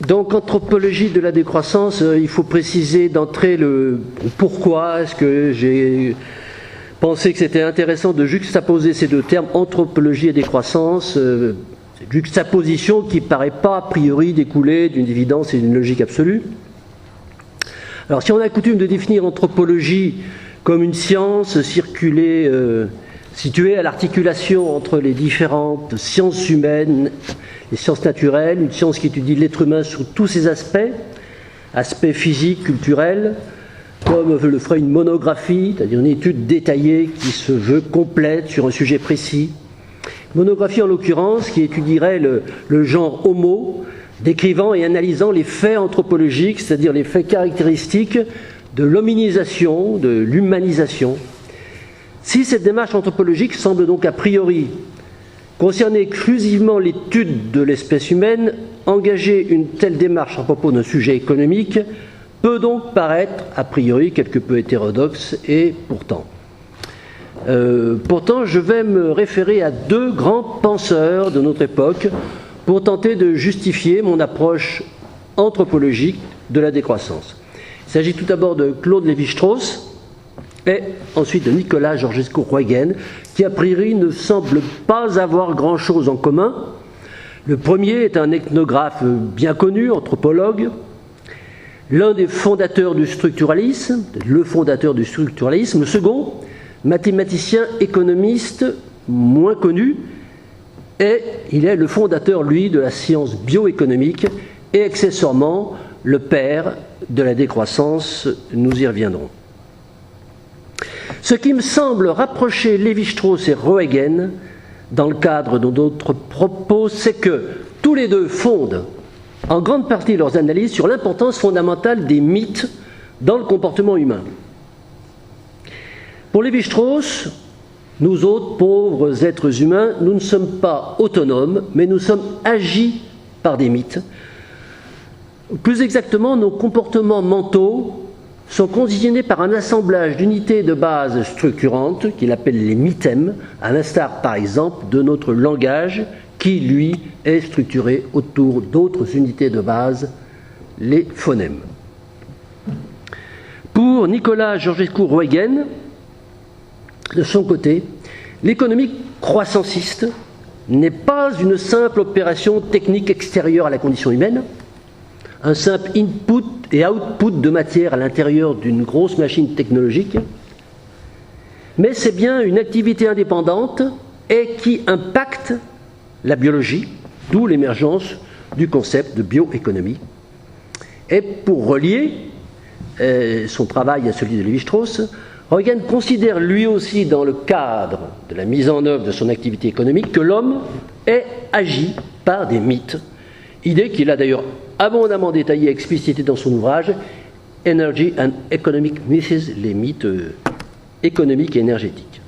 Donc, anthropologie de la décroissance, il faut préciser d'entrée le pourquoi est-ce que j'ai pensé que c'était intéressant de juxtaposer ces deux termes, anthropologie et décroissance, juxtaposition qui ne paraît pas a priori découler d'une évidence et d'une logique absolue. Alors, si on a coutume de définir anthropologie comme une science située à l'articulation entre les différentes sciences humaines, les sciences naturelles, une science qui étudie l'être humain sous tous ses aspects, aspects physiques, culturels, comme le ferait une monographie, c'est-à-dire une étude détaillée qui se veut complète sur un sujet précis. Monographie en l'occurrence qui étudierait le genre homo, décrivant et analysant les faits anthropologiques, c'est-à-dire les faits caractéristiques de l'hominisation, de l'humanisation. Si cette démarche anthropologique semble donc a priori concerner exclusivement l'étude de l'espèce humaine, engager une telle démarche à propos d'un sujet économique peut donc paraître a priori quelque peu hétérodoxe, et pourtant. Pourtant, je vais me référer à deux grands penseurs de notre époque pour tenter de justifier mon approche anthropologique de la décroissance. Il s'agit tout d'abord de Claude Lévi-Strauss et ensuite de Nicolas Georgescu-Roegen, qui a priori ne semblent pas avoir grand-chose en commun. Le premier est un ethnographe bien connu, anthropologue, l'un des fondateurs du structuralisme, le fondateur du structuralisme. Le second, mathématicien économiste moins connu, et il est le fondateur, lui, de la science bioéconomique et accessoirement le père de la décroissance. Nous y reviendrons. Ce qui me semble rapprocher Lévi-Strauss et Roegen dans le cadre de notre propos, c'est que tous les deux fondent en grande partie leurs analyses sur l'importance fondamentale des mythes dans le comportement humain. Pour Lévi-Strauss, nous autres pauvres êtres humains, nous ne sommes pas autonomes, mais nous sommes agis par des mythes. Plus exactement, nos comportements mentaux sont conditionnés par un assemblage d'unités de base structurantes qu'il appelle les mythèmes, à l'instar par exemple de notre langage qui, lui, est structuré autour d'autres unités de base, les phonèmes. Pour Nicolas Georgescu-Roegen, de son côté, l'économie croissanciste n'est pas une simple opération technique extérieure à la condition humaine, un simple input et output de matière à l'intérieur d'une grosse machine technologique, mais c'est bien une activité indépendante et qui impacte la biologie, d'où l'émergence du concept de bioéconomie. Et pour relier son travail à celui de Lévi-Strauss, Roegen considère lui aussi dans le cadre de la mise en œuvre de son activité économique que l'homme est agi par des mythes, idée qu'il a d'ailleurs abondamment détaillée et explicitée dans son ouvrage Energy and Economic Myths, les mythes économiques et énergétiques.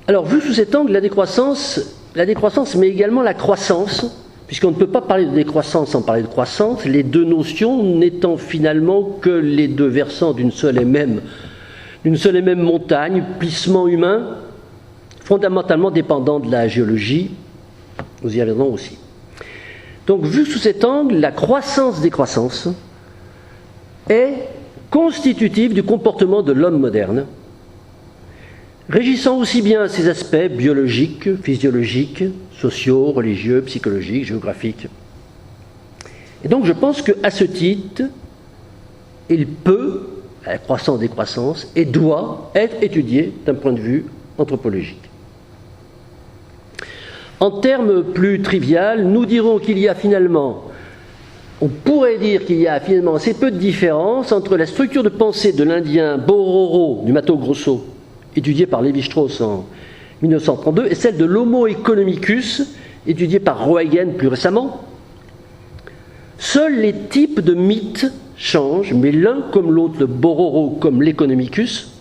Alors, vu sous cet angle, la décroissance, mais également la croissance, puisqu'on ne peut pas parler de décroissance sans parler de croissance, les deux notions n'étant finalement que les deux versants d'une seule et même montagne, plissement humain, fondamentalement dépendant de la géologie. Nous y reviendrons aussi. Donc, vu sous cet angle, la croissance-décroissance est constitutive du comportement de l'homme moderne, régissant aussi bien ses aspects biologiques, physiologiques, sociaux, religieux, psychologiques, géographiques. Et donc je pense qu'à ce titre, il peut, la croissance-décroissance, et doit être étudié d'un point de vue anthropologique. En termes plus triviaux, nous dirons qu'il y a finalement, on pourrait dire qu'il y a finalement assez peu de différence entre la structure de pensée de l'Indien Bororo du Mato Grosso, étudié par Lévi-Strauss en 1932, et celle de l'Homo economicus, étudiée par Roegen plus récemment. Seuls les types de mythes changent, mais l'un comme l'autre, le Bororo comme l'Economicus,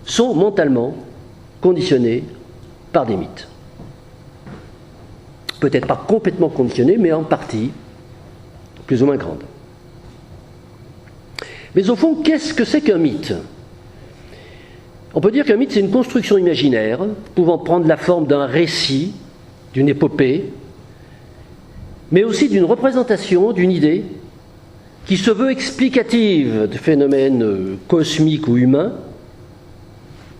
sont mentalement conditionnés par des mythes. Peut-être pas complètement conditionnés, mais en partie plus ou moins grande. Mais au fond, qu'est-ce que c'est qu'un mythe ? On peut dire qu'un mythe, c'est une construction imaginaire pouvant prendre la forme d'un récit, d'une épopée, mais aussi d'une représentation, d'une idée qui se veut explicative de phénomènes cosmiques ou humains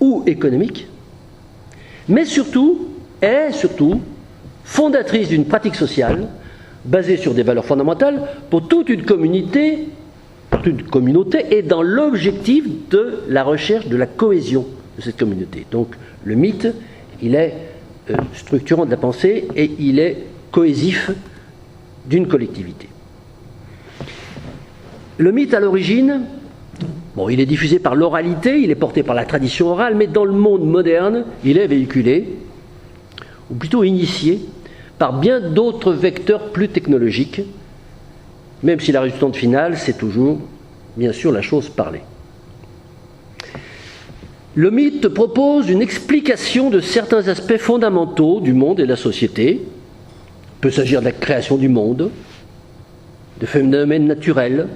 ou économiques, mais surtout, est surtout fondatrice d'une pratique sociale basée sur des valeurs fondamentales pour toute une communauté et dans l'objectif de la recherche de la cohésion de cette communauté. Donc le mythe, il est structurant de la pensée et il est cohésif d'une collectivité. Le mythe, à l'origine, bon, il est diffusé par l'oralité, il est porté par la tradition orale, mais dans le monde moderne, il est véhiculé, ou plutôt initié, par bien d'autres vecteurs plus technologiques, même si la résultante finale, c'est toujours, bien sûr, la chose parlée. Le mythe propose une explication de certains aspects fondamentaux du monde et de la société. Il peut s'agir de la création du monde, de phénomènes naturels,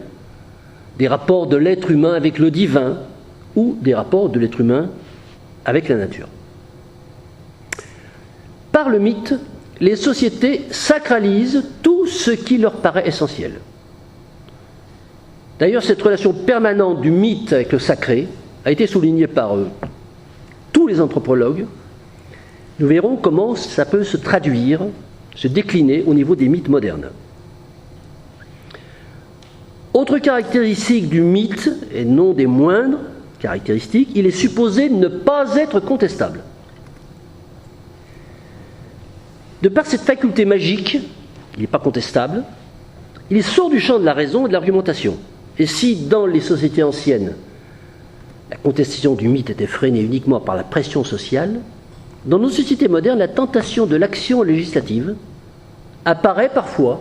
des rapports de l'être humain avec le divin ou des rapports de l'être humain avec la nature. Par le mythe, les sociétés sacralisent tout ce qui leur paraît essentiel. D'ailleurs, cette relation permanente du mythe avec le sacré a été soulignée par tous les anthropologues. Nous verrons comment ça peut se traduire, se décliner au niveau des mythes modernes. Autre caractéristique du mythe, et non des moindres caractéristiques, il est supposé ne pas être contestable. De par cette faculté magique, il n'est pas contestable, il sort du champ de la raison et de l'argumentation. Et si dans les sociétés anciennes, la contestation du mythe était freinée uniquement par la pression sociale, dans nos sociétés modernes, la tentation de l'action législative apparaît parfois,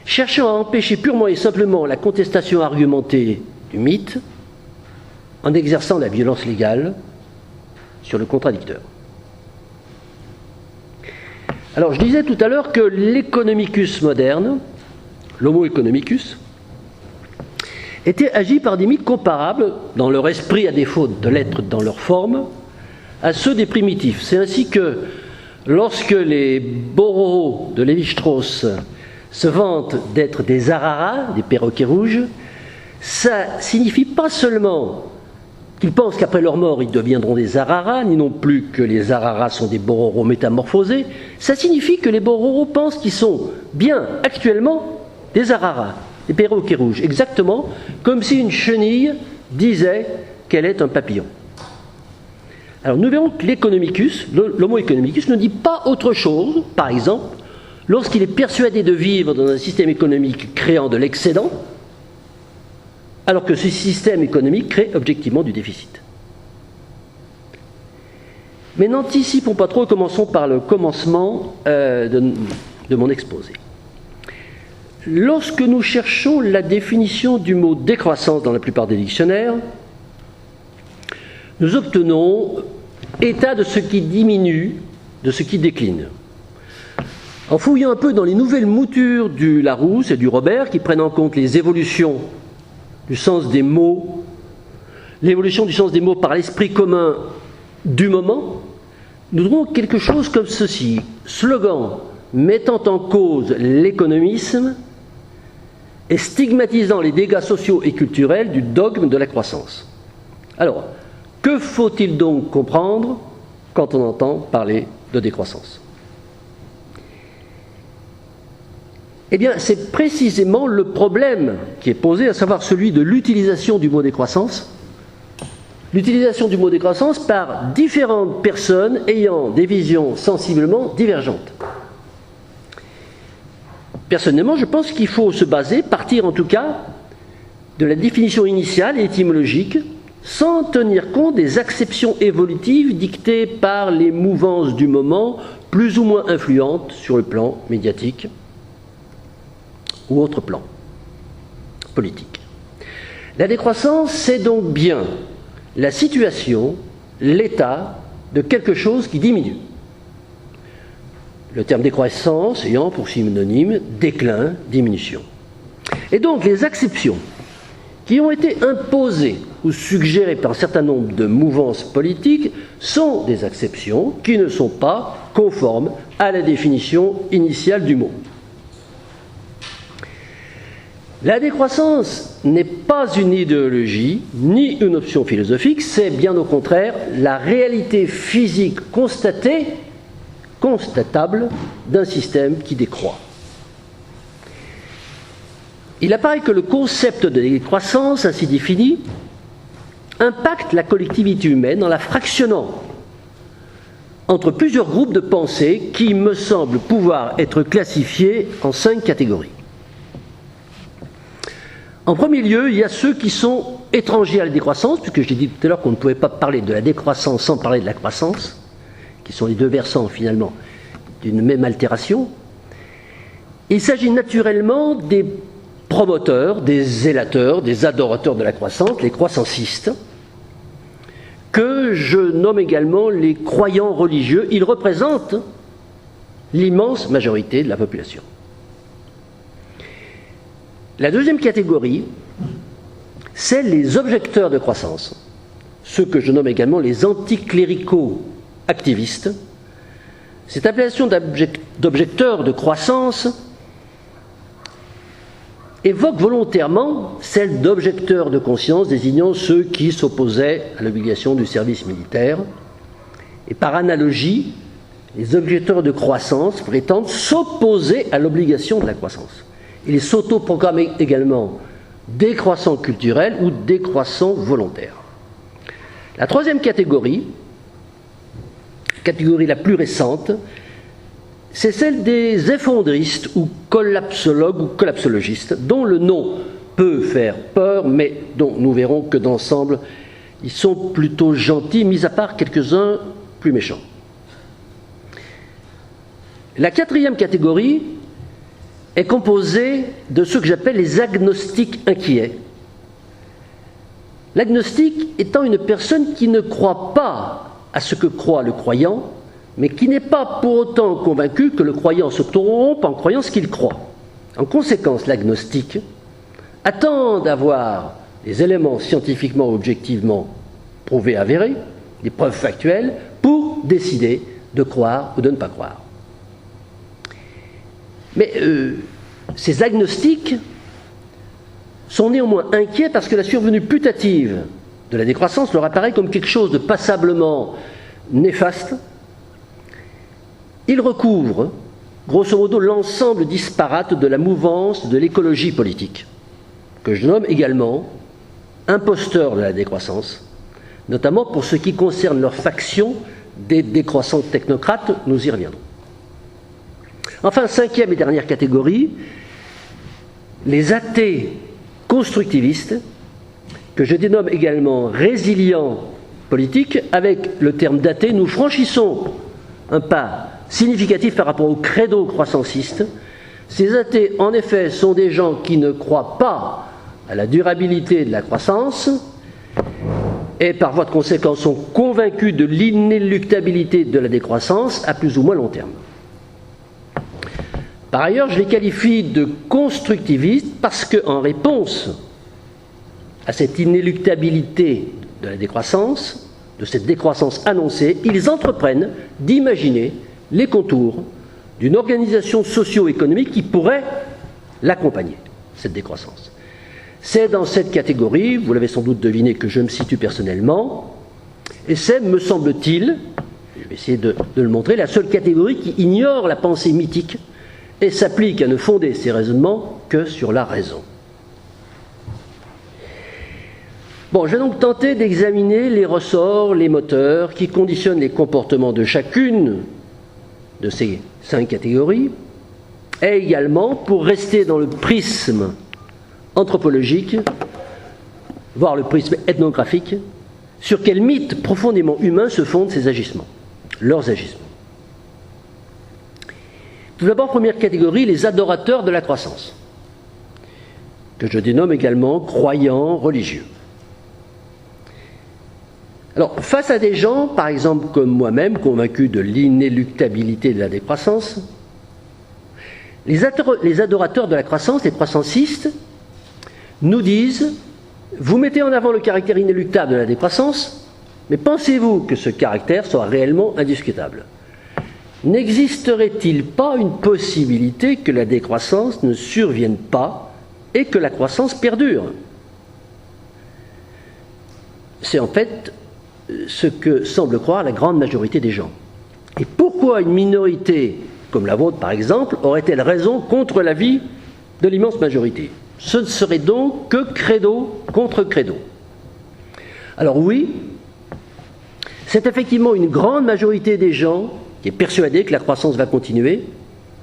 cherchant à empêcher purement et simplement la contestation argumentée du mythe, en exerçant la violence légale sur le contradicteur. Alors, je disais tout à l'heure que l'economicus moderne, l'homo economicus, était agi par des mythes comparables, dans leur esprit à défaut de l'être dans leur forme, à ceux des primitifs. C'est ainsi que, lorsque les Bororo de Lévi-Strauss se vantent d'être des araras, des perroquets rouges, ça signifie pas seulement qu'ils pensent qu'après leur mort, ils deviendront des araras, ni non plus que les araras sont des Bororo métamorphosés. Ça signifie que les Bororo pensent qu'ils sont bien actuellement des araras, des perroquets rouges, exactement comme si une chenille disait qu'elle est un papillon. Alors nous verrons que l'economicus, l'homo economicus, ne dit pas autre chose, par exemple, lorsqu'il est persuadé de vivre dans un système économique créant de l'excédent, alors que ce système économique crée objectivement du déficit. Mais n'anticipons pas trop, commençons par le commencement de mon exposé. Lorsque nous cherchons la définition du mot décroissance dans la plupart des dictionnaires, nous obtenons état de ce qui diminue, de ce qui décline. En fouillant un peu dans les nouvelles moutures du Larousse et du Robert, qui prennent en compte les évolutions du sens des mots, l'évolution du sens des mots par l'esprit commun du moment, nous trouvons quelque chose comme ceci. Slogan mettant en cause l'économisme et stigmatisant les dégâts sociaux et culturels du dogme de la croissance. Alors, que faut-il donc comprendre quand on entend parler de décroissance ? Eh bien, c'est précisément le problème qui est posé, à savoir celui de l'utilisation du mot décroissance. L'utilisation du mot décroissance par différentes personnes ayant des visions sensiblement divergentes. Personnellement, je pense qu'il faut se baser, partir en tout cas, de la définition initiale et étymologique, sans tenir compte des acceptions évolutives dictées par les mouvances du moment, plus ou moins influentes sur le plan médiatique ou autre plan politique. La décroissance, c'est donc bien la situation, l'état de quelque chose qui diminue. Le terme décroissance ayant pour synonyme déclin, diminution. Et donc les acceptions qui ont été imposées ou suggérées par un certain nombre de mouvances politiques sont des acceptions qui ne sont pas conformes à la définition initiale du mot. La décroissance n'est pas une idéologie ni une option philosophique, c'est bien au contraire la réalité physique constatable d'un système qui décroît. Il apparaît que le concept de décroissance, ainsi défini, impacte la collectivité humaine en la fractionnant entre plusieurs groupes de pensée qui me semblent pouvoir être classifiés en 5 catégories. En premier lieu, il y a ceux qui sont étrangers à la décroissance, puisque j'ai dit tout à l'heure qu'on ne pouvait pas parler de la décroissance sans parler de la croissance, qui sont les deux versants finalement d'une même altération. Il s'agit naturellement des promoteurs, des zélateurs, des adorateurs de la croissance, les croissancistes, que je nomme également les croyants religieux. Ils représentent l'immense majorité de la population. La deuxième catégorie, c'est les objecteurs de croissance, ceux que je nomme également les anticléricaux activistes. Cette appellation d'objecteurs de croissance évoque volontairement celle d'objecteurs de conscience, désignant ceux qui s'opposaient à l'obligation du service militaire. Et par analogie, les objecteurs de croissance prétendent s'opposer à l'obligation de la croissance. Ils s'autoproclament également décroissants culturels ou décroissants volontaires. La troisième catégorie la plus récente, c'est celle des effondristes ou collapsologues ou collapsologistes, dont le nom peut faire peur, mais dont nous verrons que d'ensemble, ils sont plutôt gentils, mis à part quelques-uns plus méchants. La quatrième catégorie est composée de ceux que j'appelle les agnostiques inquiets. L'agnostique étant une personne qui ne croit pas à ce que croit le croyant, mais qui n'est pas pour autant convaincu que le croyant se trompe en croyant ce qu'il croit. En conséquence, l'agnostique attend d'avoir les éléments scientifiquement objectivement prouvés, avérés, des preuves factuelles, pour décider de croire ou de ne pas croire. Mais ces agnostiques sont néanmoins inquiets parce que la survenue putative de la décroissance leur apparaît comme quelque chose de passablement néfaste. Ils recouvrent, grosso modo, l'ensemble disparate de la mouvance de l'écologie politique, que je nomme également imposteurs de la décroissance, notamment pour ce qui concerne leur faction des décroissants technocrates, nous y reviendrons. Enfin, cinquième et dernière catégorie, les athées constructivistes, que je dénomme également résilients politiques. Avec le terme d'athée, nous franchissons un pas significatif par rapport au credo croissanciste. Ces athées, en effet, sont des gens qui ne croient pas à la durabilité de la croissance et, par voie de conséquence, sont convaincus de l'inéluctabilité de la décroissance à plus ou moins long terme. Par ailleurs, je les qualifie de constructivistes parce qu'en réponse à cette inéluctabilité de la décroissance, de cette décroissance annoncée, ils entreprennent d'imaginer les contours d'une organisation socio-économique qui pourrait l'accompagner, cette décroissance. C'est dans cette catégorie, vous l'avez sans doute deviné, que je me situe personnellement, et c'est, me semble-t-il, je vais essayer de le montrer, la seule catégorie qui ignore la pensée mythique et s'applique à ne fonder ses raisonnements que sur la raison. Bon, je vais donc tenter d'examiner les ressorts, les moteurs qui conditionnent les comportements de chacune de ces 5 catégories, et également, pour rester dans le prisme anthropologique, voire le prisme ethnographique, sur quel mythe profondément humain se fondent ces agissements, leurs agissements. Tout d'abord, première catégorie, les adorateurs de la croissance, que je dénomme également croyants religieux. Alors, face à des gens, par exemple comme moi-même, convaincus de l'inéluctabilité de la décroissance, les adorateurs de la croissance, les croissancistes, nous disent Vous mettez en avant le caractère inéluctable de la décroissance, mais pensez-vous que ce caractère soit réellement indiscutable? N'existerait-il pas une possibilité que la décroissance ne survienne pas et que la croissance perdure? C'est en fait ce que semble croire la grande majorité des gens. Et pourquoi une minorité, comme la vôtre par exemple, aurait-elle raison contre l'avis de l'immense majorité? Ce ne serait donc que credo contre credo. Alors oui, c'est effectivement une grande majorité des gens qui est persuadée que la croissance va continuer,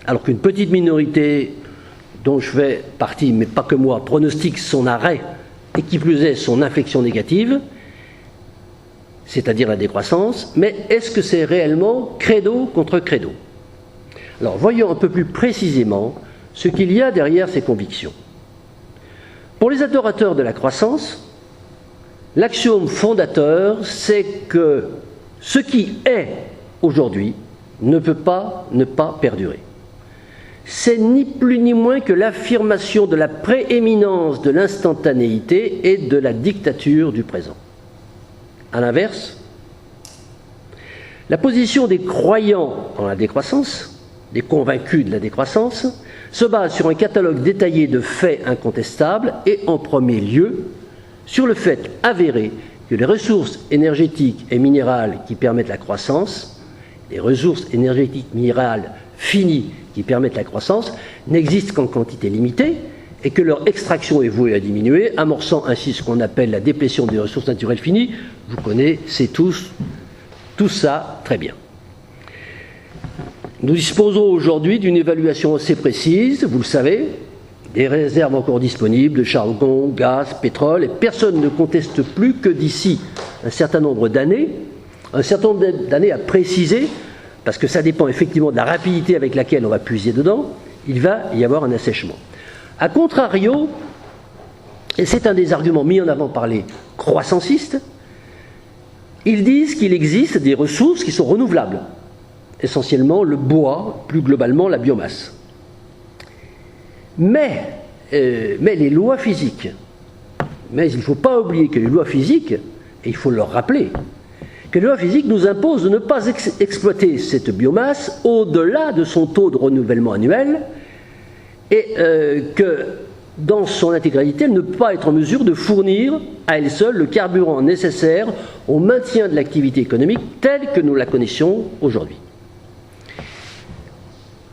alors qu'une petite minorité, dont je fais partie, mais pas que moi, pronostique son arrêt, et qui plus est son inflexion négative, c'est-à-dire la décroissance. Mais est-ce que c'est réellement credo contre credo? Alors voyons un peu plus précisément ce qu'il y a derrière ces convictions. Pour les adorateurs de la croissance, l'axiome fondateur, c'est que ce qui est aujourd'hui ne peut pas ne pas perdurer. C'est ni plus ni moins que l'affirmation de la prééminence de l'instantanéité et de la dictature du présent. À l'inverse, la position des croyants en la décroissance, des convaincus de la décroissance, se base sur un catalogue détaillé de faits incontestables et en premier lieu sur le fait avéré que les ressources énergétiques et minérales qui permettent la croissance, les ressources énergétiques minérales finies qui permettent la croissance, n'existent qu'en quantité limitée et que leur extraction est vouée à diminuer, amorçant ainsi ce qu'on appelle la déplétion des ressources naturelles finies. Vous connaissez tous tout ça très bien. Nous disposons aujourd'hui d'une évaluation assez précise, vous le savez, des réserves encore disponibles de charbon, gaz, pétrole, et personne ne conteste plus que d'ici un certain nombre d'années à préciser, parce que ça dépend effectivement de la rapidité avec laquelle on va puiser dedans, il va y avoir un assèchement. A contrario, et c'est un des arguments mis en avant par les croissancistes, ils disent qu'il existe des ressources qui sont renouvelables, essentiellement le bois, plus globalement la biomasse. Mais les lois physiques, mais il ne faut pas oublier que les lois physiques, et il faut leur rappeler, que les lois physiques nous imposent de ne pas exploiter cette biomasse au-delà de son taux de renouvellement annuel, et que dans son intégralité, elle ne peut pas être en mesure de fournir à elle seule le carburant nécessaire au maintien de l'activité économique telle que nous la connaissions aujourd'hui.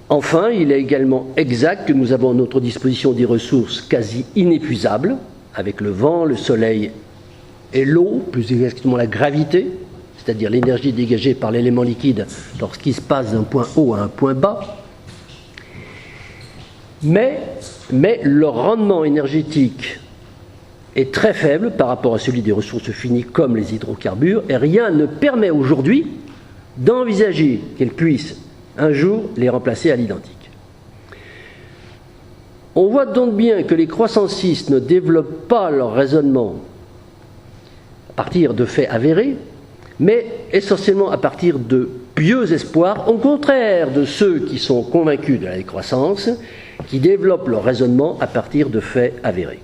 Enfin, il est également exact que nous avons à notre disposition des ressources quasi inépuisables, avec le vent, le soleil et l'eau, plus exactement la gravité, c'est-à-dire l'énergie dégagée par l'élément liquide lorsqu'il se passe d'un point haut à un point bas. Mais leur rendement énergétique est très faible par rapport à celui des ressources finies comme les hydrocarbures, et rien ne permet aujourd'hui d'envisager qu'elles puissent un jour les remplacer à l'identique. On voit donc bien que les croissancistes ne développent pas leur raisonnement à partir de faits avérés, mais essentiellement à partir de pieux espoirs, au contraire de ceux qui sont convaincus de la décroissance, qui développent leur raisonnement à partir de faits avérés.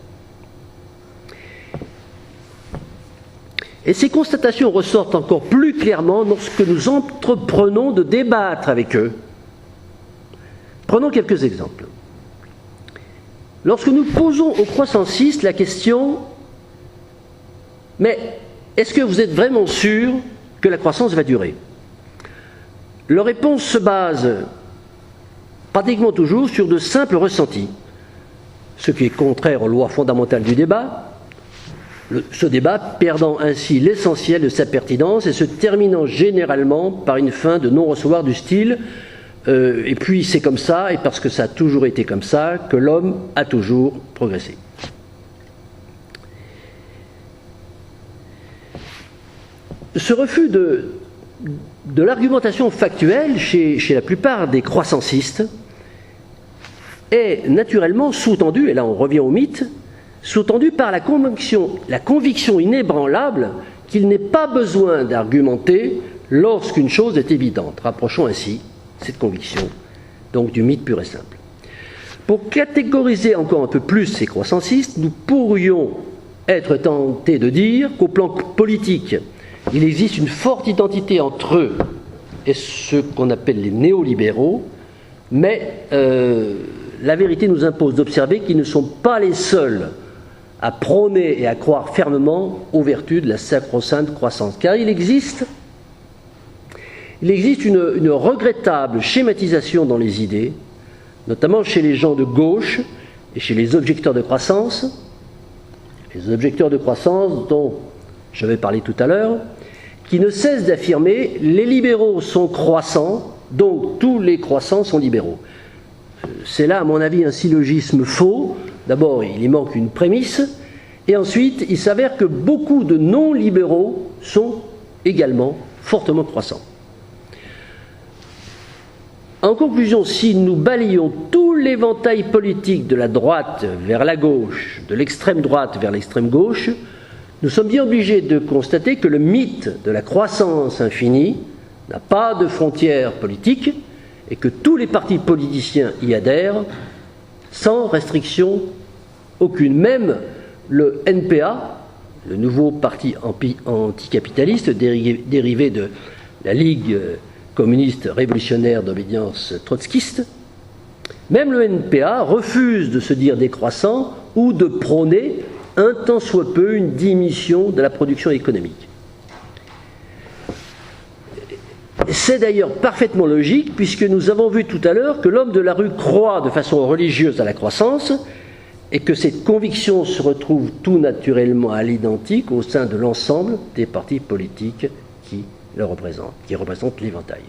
Et ces constatations ressortent encore plus clairement lorsque nous entreprenons de débattre avec eux. Prenons quelques exemples. Lorsque nous posons aux croissancistes la question « Mais est-ce que vous êtes vraiment sûr que la croissance va durer ?» Leur réponse se base pratiquement toujours sur de simples ressentis, ce qui est contraire aux lois fondamentales du débat, ce débat perdant ainsi l'essentiel de sa pertinence et se terminant généralement par une fin de non-recevoir du style et puis c'est comme ça, et parce que ça a toujours été comme ça, que l'homme a toujours progressé. Ce refus de l'argumentation factuelle chez la plupart des croissancistes est naturellement sous-tendu, et là on revient au mythe, sous-tendu par la conviction inébranlable qu'il n'est pas besoin d'argumenter lorsqu'une chose est évidente. Rapprochons ainsi cette conviction donc du mythe pur et simple. Pour catégoriser encore un peu plus ces croissancistes, nous pourrions être tenté de dire qu'au plan politique, il existe une forte identité entre eux et ceux qu'on appelle les néolibéraux, mais la vérité nous impose d'observer qu'ils ne sont pas les seuls à prôner et à croire fermement aux vertus de la sacro-sainte croissance. Car il existe une regrettable schématisation dans les idées, notamment chez les gens de gauche et chez les objecteurs de croissance dont j'avais parlé tout à l'heure, qui ne cessent d'affirmer « les libéraux sont croissants, donc tous les croissants sont libéraux ». C'est là, à mon avis, un syllogisme faux. D'abord, il y manque une prémisse, et ensuite, il s'avère que beaucoup de non-libéraux sont également fortement croissants. En conclusion, si nous balayons tout l'éventail politique de la droite vers la gauche, de l'extrême droite vers l'extrême gauche, nous sommes bien obligés de constater que le mythe de la croissance infinie n'a pas de frontières politiques et que tous les partis politiciens y adhèrent sans restriction aucune. Même le NPA, le nouveau parti anticapitaliste dérivé de la Ligue communiste révolutionnaire d'obédience trotskiste, même le NPA refuse de se dire décroissant ou de prôner un tant soit peu une diminution de la production économique. C'est d'ailleurs parfaitement logique puisque nous avons vu tout à l'heure que l'homme de la rue croit de façon religieuse à la croissance et que cette conviction se retrouve tout naturellement à l'identique au sein de l'ensemble des partis politiques qui représentent l'éventail.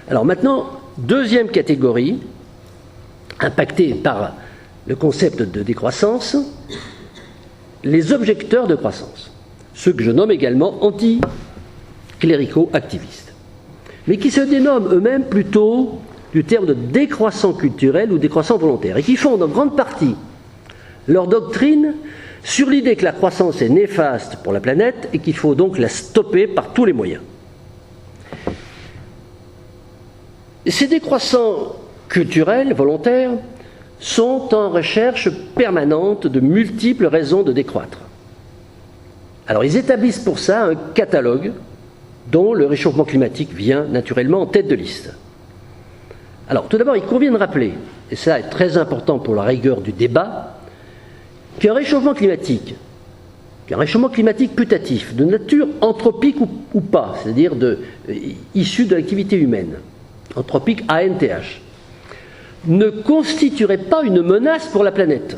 Alors maintenant, deuxième catégorie, impactée par le concept de décroissance, les objecteurs de croissance, ceux que je nomme également anticléricaux-activistes, mais qui se dénomment eux-mêmes plutôt du terme de décroissant culturel ou décroissant volontaire, et qui fondent en grande partie leur doctrine sur l'idée que la croissance est néfaste pour la planète et qu'il faut donc la stopper par tous les moyens. Ces décroissants culturels, volontaires, sont en recherche permanente de multiples raisons de décroître. Alors ils établissent pour ça un catalogue dont le réchauffement climatique vient naturellement en tête de liste. Alors tout d'abord, il convient de rappeler, et ça est très important pour la rigueur du débat, qu'un réchauffement climatique putatif, de nature anthropique ou pas, c'est-à-dire issu de l'activité humaine, anthropique ANTH, ne constituerait pas une menace pour la planète.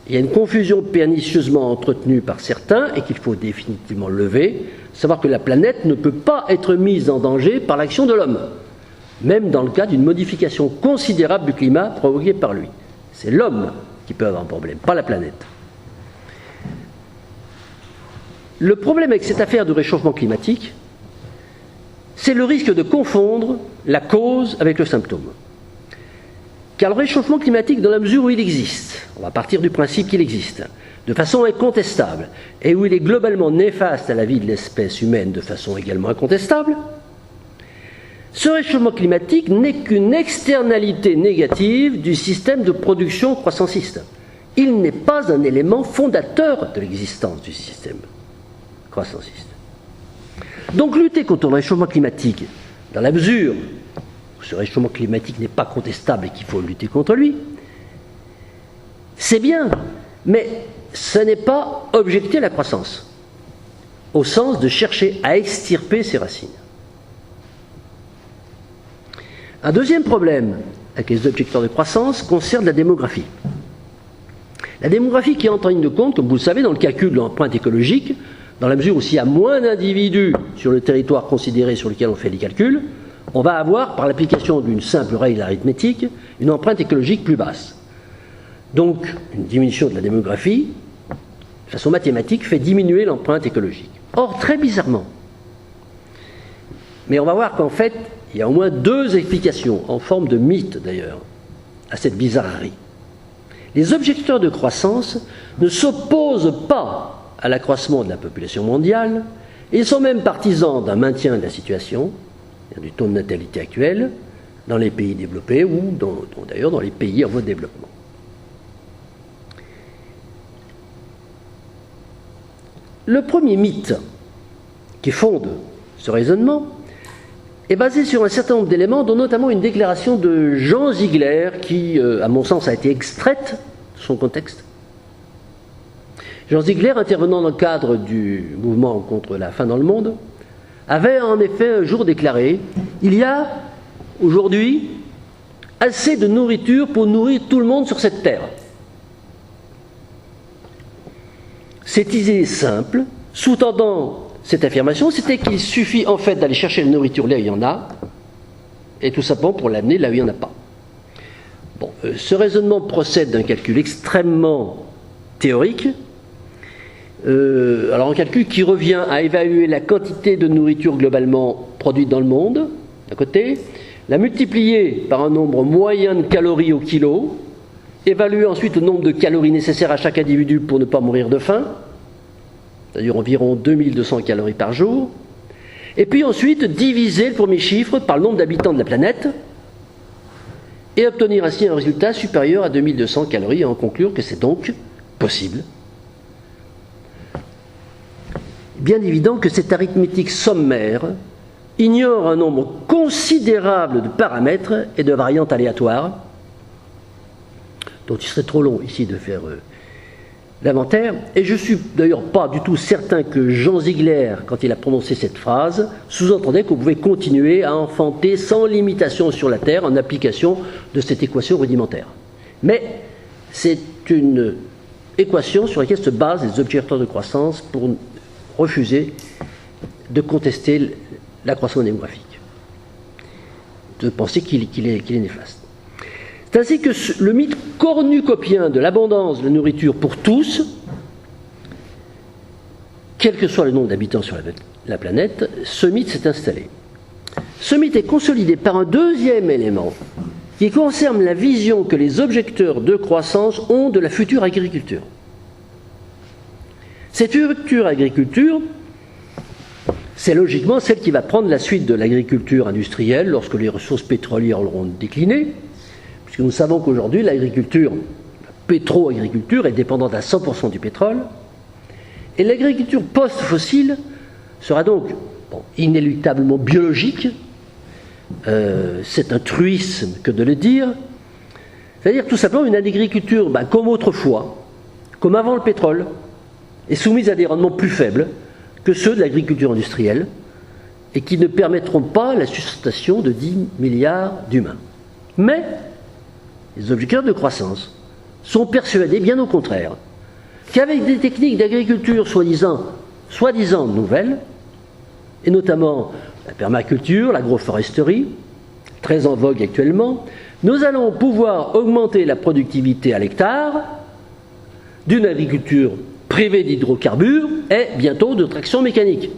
Il y a une confusion pernicieusement entretenue par certains et qu'il faut définitivement lever, savoir que la planète ne peut pas être mise en danger par l'action de l'homme, même dans le cas d'une modification considérable du climat provoquée par lui. C'est l'homme qui peut avoir un problème, pas la planète. Le problème avec cette affaire du réchauffement climatique, c'est le risque de confondre la cause avec le symptôme. Car le réchauffement climatique, dans la mesure où il existe, on va partir du principe qu'il existe, de façon incontestable, et où il est globalement néfaste à la vie de l'espèce humaine de façon également incontestable, ce réchauffement climatique n'est qu'une externalité négative du système de production croissanciste. Il n'est pas un élément fondateur de l'existence du système croissanciste. Donc lutter contre le réchauffement climatique, dans la mesure où ce réchauffement climatique n'est pas contestable et qu'il faut lutter contre lui, c'est bien, mais ce n'est pas objecter la croissance, au sens de chercher à extirper ses racines. Un deuxième problème avec les objecteurs de croissance concerne la démographie. La démographie qui entre en ligne de compte, comme vous le savez, dans le calcul de l'empreinte écologique, dans la mesure où s'il y a moins d'individus sur le territoire considéré sur lequel on fait les calculs, on va avoir, par l'application d'une simple règle arithmétique, une empreinte écologique plus basse. Donc, une diminution de la démographie, de façon mathématique, fait diminuer l'empreinte écologique. Or, très bizarrement, mais on va voir qu'en fait, il y a au moins deux explications, en forme de mythe d'ailleurs, à cette bizarrerie. Les objecteurs de croissance ne s'opposent pas à l'accroissement de la population mondiale, et ils sont même partisans d'un maintien de la situation, du taux de natalité actuel, dans les pays développés ou d'ailleurs dans les pays en voie de développement. le premier mythe qui fonde ce raisonnement est basé sur un certain nombre d'éléments, dont notamment une déclaration de Jean Ziegler qui, à mon sens, a été extraite de son contexte. Jean Ziegler, intervenant dans le cadre du mouvement contre la faim dans le monde, avait en effet un jour déclaré « Il y a aujourd'hui assez de nourriture pour nourrir tout le monde sur cette terre ». Cette idée simple, sous-tendant cette affirmation, c'était qu'il suffit en fait d'aller chercher la nourriture là où il y en a, et tout simplement pour l'amener là où il n'y en a pas. Bon, ce raisonnement procède d'un calcul extrêmement théorique, alors un calcul qui revient à évaluer la quantité de nourriture globalement produite dans le monde, d'un côté, la multiplier par un nombre moyen de calories au kilo, évaluer ensuite le nombre de calories nécessaires à chaque individu pour ne pas mourir de faim, c'est-à-dire environ 2200 calories par jour, et puis ensuite diviser le premier chiffre par le nombre d'habitants de la planète, et obtenir ainsi un résultat supérieur à 2200 calories, et en conclure que c'est donc possible. Bien évident que cette arithmétique sommaire ignore un nombre considérable de paramètres et de variantes aléatoires, dont il serait trop long ici de faire l'inventaire, et je ne suis d'ailleurs pas du tout certain que Jean Ziegler, quand il a prononcé cette phrase, sous-entendait qu'on pouvait continuer à enfanter sans limitation sur la Terre en application de cette équation rudimentaire. Mais c'est une équation sur laquelle se basent les objecteurs de croissance pour refuser de contester l'accroissement démographique, de penser qu'il est néfaste. C'est ainsi que le mythe cornucopien de l'abondance de nourriture pour tous, quel que soit le nombre d'habitants sur la planète, ce mythe s'est installé. Ce mythe est consolidé par un deuxième élément qui concerne la vision que les objecteurs de croissance ont de la future agriculture. Cette future agriculture, c'est logiquement celle qui va prendre la suite de l'agriculture industrielle lorsque les ressources pétrolières auront décliné, puisque nous savons qu'aujourd'hui l'agriculture, la pétro-agriculture, est dépendante à 100% du pétrole, et l'agriculture post-fossile sera donc inéluctablement biologique, c'est un truisme que de le dire, c'est-à-dire tout simplement une agriculture comme autrefois, comme avant le pétrole, est soumise à des rendements plus faibles que ceux de l'agriculture industrielle et qui ne permettront pas la sustentation de 10 milliards d'humains. Mais les objecteurs de croissance sont persuadés, bien au contraire, qu'avec des techniques d'agriculture soi-disant nouvelles, et notamment la permaculture, l'agroforesterie, très en vogue actuellement, nous allons pouvoir augmenter la productivité à l'hectare d'une agriculture privée d'hydrocarbures et bientôt de traction mécanique.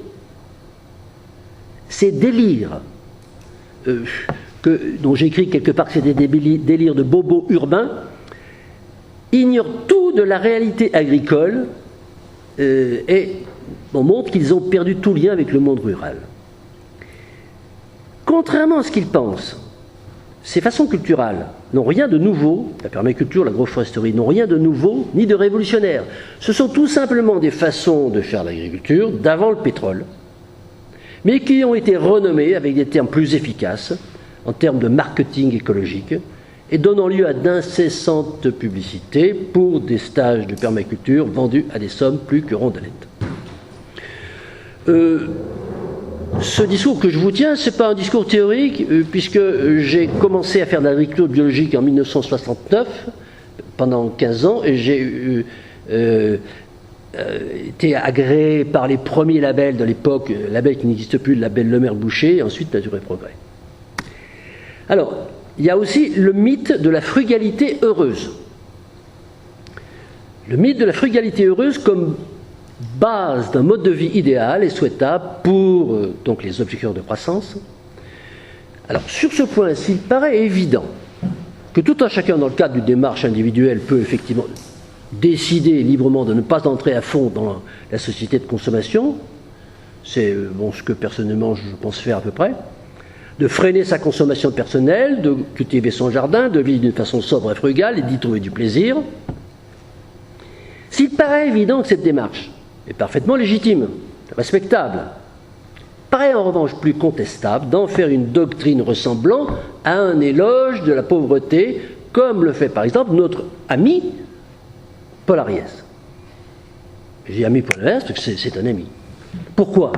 Ces délires, dont j'écris quelque part que c'est des délires de bobos urbains, ignorent tout de la réalité agricole et on montre qu'ils ont perdu tout lien avec le monde rural. Contrairement à ce qu'ils pensent, ces façons culturales n'ont rien de nouveau, la permaculture, l'agroforesterie n'ont rien de nouveau ni de révolutionnaire. Ce sont tout simplement des façons de faire l'agriculture d'avant le pétrole, mais qui ont été renommées avec des termes plus efficaces en termes de marketing écologique et donnant lieu à d'incessantes publicités pour des stages de permaculture vendus à des sommes plus que rondellettes. Ce discours que je vous tiens, ce n'est pas un discours théorique, puisque j'ai commencé à faire de l'agriculture biologique en 1969, pendant 15 ans, et j'ai été agréé par les premiers labels de l'époque, label qui n'existe plus, le label Lemaire-Boucher, et ensuite Nature et Progrès. Alors, il y a aussi le mythe de la frugalité heureuse. Le mythe de la frugalité heureuse comme base d'un mode de vie idéal et souhaitable pour donc les objecteurs de croissance. Alors, sur ce point, s'il paraît évident que tout un chacun dans le cadre d'une démarche individuelle peut effectivement décider librement de ne pas entrer à fond dans la société de consommation, c'est ce que personnellement je pense faire à peu près, de freiner sa consommation personnelle, de cultiver son jardin, de vivre d'une façon sobre et frugale et d'y trouver du plaisir. S'il paraît évident que cette démarche est parfaitement légitime, respectable. Paraît en revanche plus contestable d'en faire une doctrine ressemblant à un éloge de la pauvreté, comme le fait par exemple notre ami Paul Ariès. J'ai ami Paul Ariès parce que c'est un ami. Pourquoi?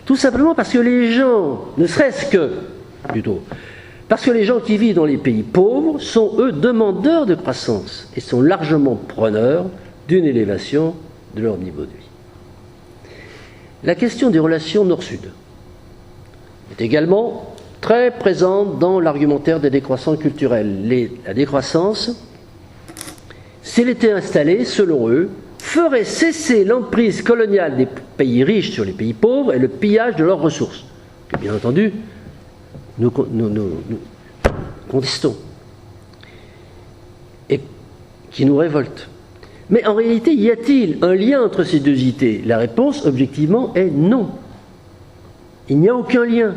Tout simplement parce que les gens, ne serait-ce que, plutôt, parce que les gens qui vivent dans les pays pauvres sont, eux, demandeurs de croissance et sont largement preneurs d'une élévation de leur niveau de vie. La question des relations nord-sud est également très présente dans l'argumentaire des décroissances culturelles. La décroissance, s'il était installé, selon eux, ferait cesser l'emprise coloniale des pays riches sur les pays pauvres et le pillage de leurs ressources, que bien entendu nous contestons et qui nous révolte. Mais en réalité, y a-t-il un lien entre ces deux idées? La réponse, objectivement, est non. Il n'y a aucun lien,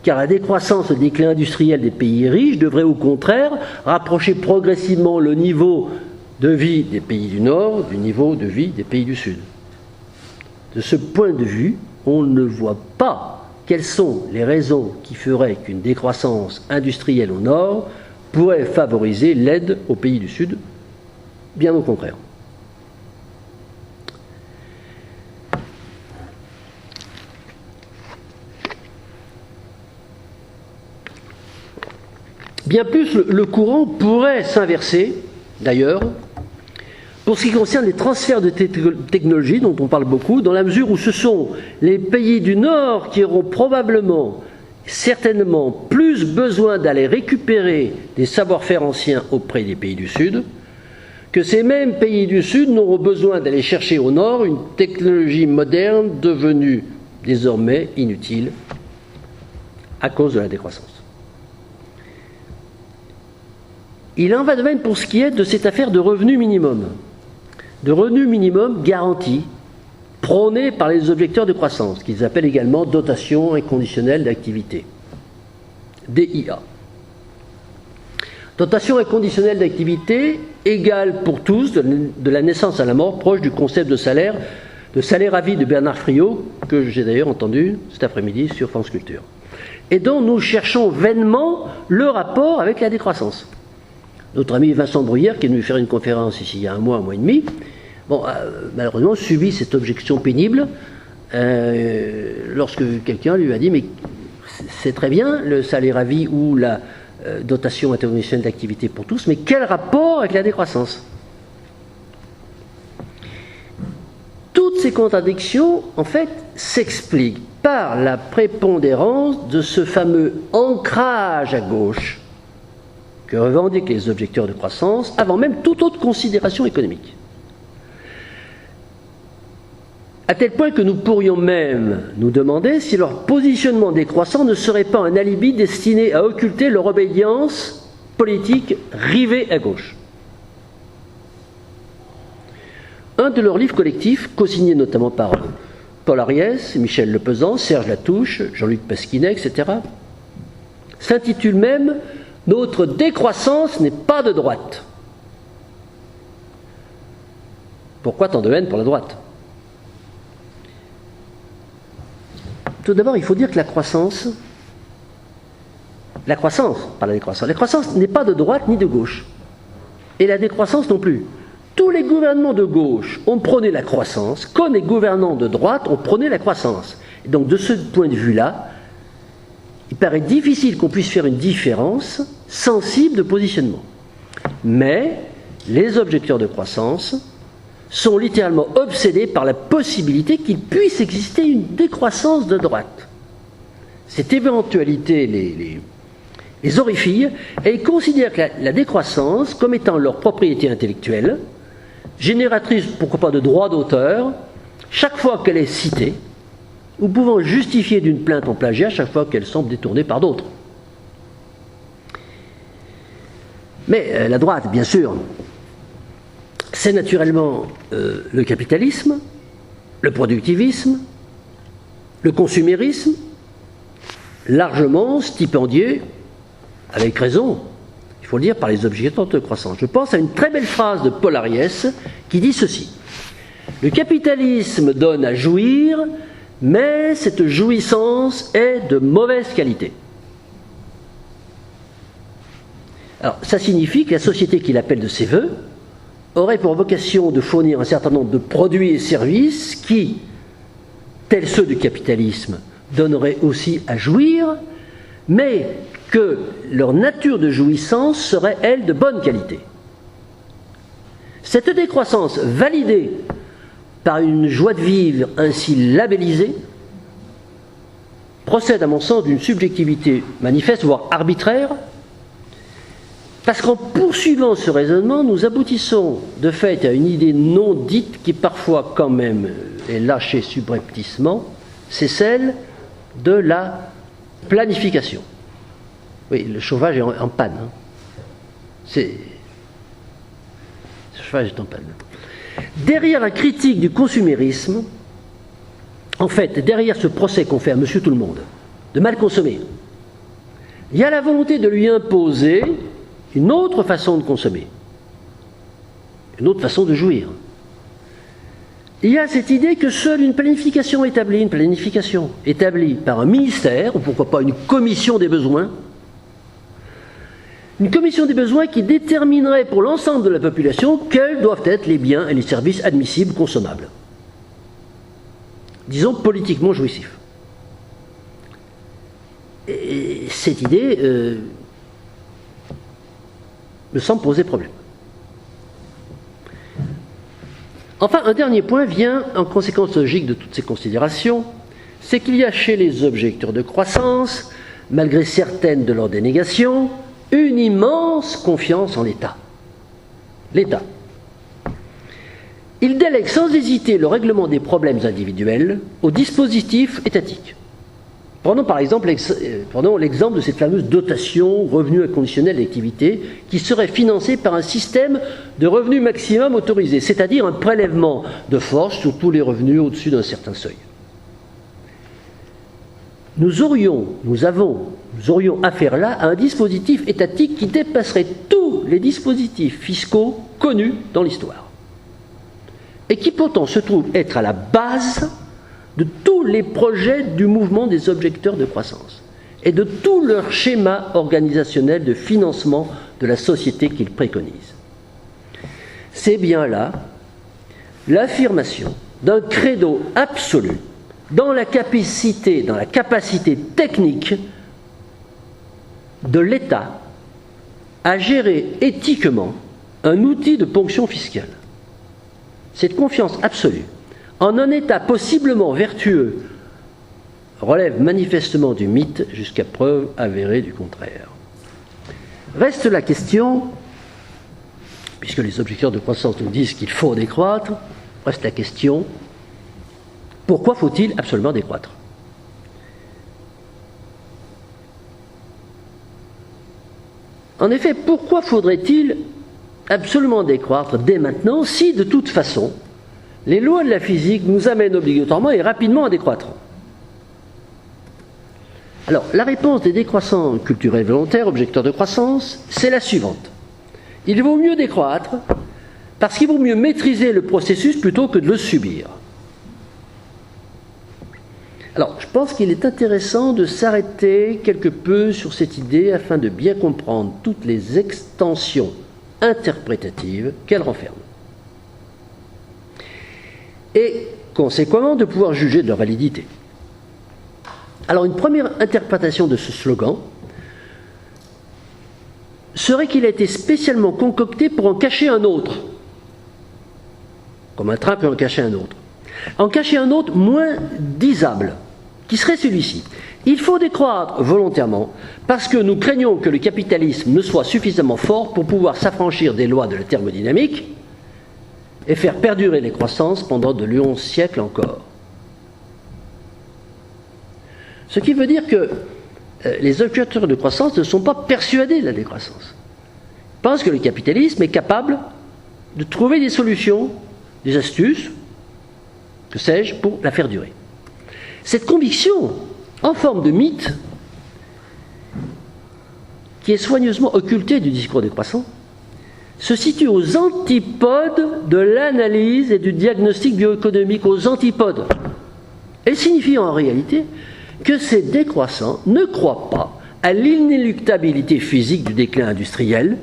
car la décroissance, le déclin industriel des pays riches devrait au contraire rapprocher progressivement le niveau de vie des pays du Nord du niveau de vie des pays du Sud. De ce point de vue, on ne voit pas quelles sont les raisons qui feraient qu'une décroissance industrielle au Nord pourrait favoriser l'aide aux pays du Sud, bien au contraire. Bien plus, le courant pourrait s'inverser, d'ailleurs, pour ce qui concerne les transferts de technologie dont on parle beaucoup, dans la mesure où ce sont les pays du Nord qui auront probablement, certainement, plus besoin d'aller récupérer des savoir-faire anciens auprès des pays du Sud, que ces mêmes pays du Sud n'auront besoin d'aller chercher au Nord une technologie moderne devenue désormais inutile à cause de la décroissance. Il en va de même pour ce qui est de cette affaire de revenu minimum. De revenu minimum garanti, prôné par les objecteurs de croissance, qu'ils appellent également dotation inconditionnelle d'activité, DIA. Dotation inconditionnelle d'activité égale pour tous, de la naissance à la mort, proche du concept de salaire à vie de Bernard Friot, que j'ai d'ailleurs entendu cet après-midi sur France Culture, et dont nous cherchons vainement le rapport avec la décroissance. Notre ami Vincent Bruyère, qui est venu faire une conférence ici il y a un mois et demi, malheureusement subit cette objection pénible lorsque quelqu'un lui a dit « mais c'est très bien le salaire à vie ou la dotation inconditionnelle d'activité pour tous, mais quel rapport avec la décroissance ?» Toutes ces contradictions, en fait, s'expliquent par la prépondérance de ce fameux ancrage à gauche que revendiquent les objecteurs de croissance, avant même toute autre considération économique. À tel point que nous pourrions même nous demander si leur positionnement décroissant ne serait pas un alibi destiné à occulter leur obédience politique rivée à gauche. Un de leurs livres collectifs, co-signé notamment par Paul Ariès, Michel Lepezan, Serge Latouche, Jean-Luc Pasquinet, etc., s'intitule même « Notre décroissance n'est pas de droite ». Pourquoi tant de haine pour la droite? Tout d'abord, il faut dire que la croissance, pas la décroissance n'est pas de droite ni de gauche. Et la décroissance non plus. Tous les gouvernements de gauche ont prôné la croissance, comme les gouvernants de droite ont prôné la croissance. Et donc, de ce point de vue-là, il paraît difficile qu'on puisse faire une différence sensible de positionnement. Mais les objecteurs de croissance sont littéralement obsédés par la possibilité qu'il puisse exister une décroissance de droite. Cette éventualité les horrifie et ils considèrent que la décroissance comme étant leur propriété intellectuelle, génératrice, pourquoi pas, de droits d'auteur, chaque fois qu'elle est citée, ou pouvant justifier d'une plainte en plagiat chaque fois qu'elle semble détournée par d'autres. Mais la droite, bien sûr, c'est naturellement le capitalisme, le productivisme, le consumérisme, largement stipendié, avec raison, il faut le dire, par les objecteurs de croissance. Je pense à une très belle phrase de Paul Ariès qui dit ceci: Le capitalisme donne à jouir, mais cette jouissance est de mauvaise qualité. Alors, ça signifie que la société qu'il appelle de ses voeux aurait pour vocation de fournir un certain nombre de produits et services qui, tels ceux du capitalisme, donneraient aussi à jouir, mais que leur nature de jouissance serait, elle, de bonne qualité. Cette décroissance validée par une joie de vivre ainsi labellisée procède, à mon sens, d'une subjectivité manifeste, voire arbitraire, parce qu'en poursuivant ce raisonnement, nous aboutissons de fait à une idée non dite qui parfois quand même est lâchée subrepticement, c'est celle de la planification. Oui, le chauffage est en panne. Le chauffage est en panne. Derrière la critique du consumérisme, en fait, derrière ce procès qu'on fait à Monsieur Tout-le-Monde, de mal consommer, il y a la volonté de lui imposer une autre façon de consommer, une autre façon de jouir. Il y a cette idée que seule une planification établie par un ministère, ou pourquoi pas une commission des besoins, qui déterminerait pour l'ensemble de la population quels doivent être les biens et les services admissibles, consommables. Disons politiquement jouissifs. Et cette idée me semble poser problème. Enfin, un dernier point vient en conséquence logique de toutes ces considérations, c'est qu'il y a chez les objecteurs de croissance, malgré certaines de leurs dénégations, une immense confiance en l'État. L'État. Il délègue sans hésiter le règlement des problèmes individuels au dispositif étatique. Prenons par exemple l'exemple de cette fameuse dotation revenu inconditionnel d'activité qui serait financée par un système de revenu maximum autorisé, c'est-à-dire un prélèvement de force sur tous les revenus au-dessus d'un certain seuil. Nous aurions affaire là à un dispositif étatique qui dépasserait tous les dispositifs fiscaux connus dans l'histoire et qui pourtant se trouve être à la base de tous les projets du mouvement des objecteurs de croissance et de tout leur schéma organisationnel de financement de la société qu'ils préconisent. C'est bien là l'affirmation d'un credo absolu dans la capacité technique de l'État à gérer éthiquement un outil de ponction fiscale. Cette confiance absolue en un État possiblement vertueux relève manifestement du mythe jusqu'à preuve avérée du contraire. Reste la question, puisque les objecteurs de croissance nous disent qu'il faut décroître, reste la question, pourquoi faut-il absolument décroître ? En effet, pourquoi faudrait-il absolument décroître dès maintenant si, de toute façon, les lois de la physique nous amènent obligatoirement et rapidement à décroître? Alors, la réponse des décroissants culturels volontaires, objecteurs de croissance, c'est la suivante. Il vaut mieux décroître parce qu'il vaut mieux maîtriser le processus plutôt que de le subir. Alors, je pense qu'il est intéressant de s'arrêter quelque peu sur cette idée afin de bien comprendre toutes les extensions interprétatives qu'elle renferme. Et, conséquemment, de pouvoir juger de leur validité. Alors, une première interprétation de ce slogan serait qu'il a été spécialement concocté pour en cacher un autre, comme un train peut en cacher un autre. En cacher un autre moins disable, qui serait celui-ci. Il faut décroître volontairement parce que nous craignons que le capitalisme ne soit suffisamment fort pour pouvoir s'affranchir des lois de la thermodynamique et faire perdurer les croissances pendant de longs siècles encore. Ce qui veut dire que les objecteurs de croissance ne sont pas persuadés de la décroissance. Ils pensent que le capitalisme est capable de trouver des solutions, des astuces, que sais-je, pour la faire durer. Cette conviction, en forme de mythe, qui est soigneusement occultée du discours des croissants, se situe aux antipodes de l'analyse et du diagnostic bioéconomique, aux antipodes. Elle signifie en réalité que ces décroissants ne croient pas à l'inéluctabilité physique du déclin industriel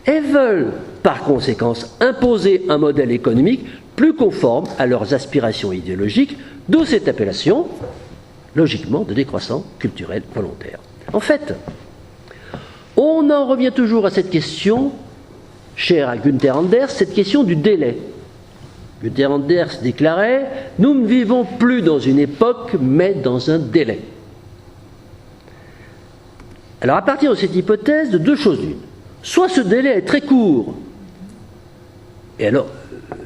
et veulent par conséquence imposer un modèle économique plus conforme à leurs aspirations idéologiques, d'où cette appellation, logiquement, de décroissant culturel volontaire. En fait, on en revient toujours à cette question, chère à Günther Anders, cette question du délai. Günther Anders déclarait « Nous ne vivons plus dans une époque, mais dans un délai ». Alors, à partir de cette hypothèse, de deux choses l'une. Soit ce délai est très court, et alors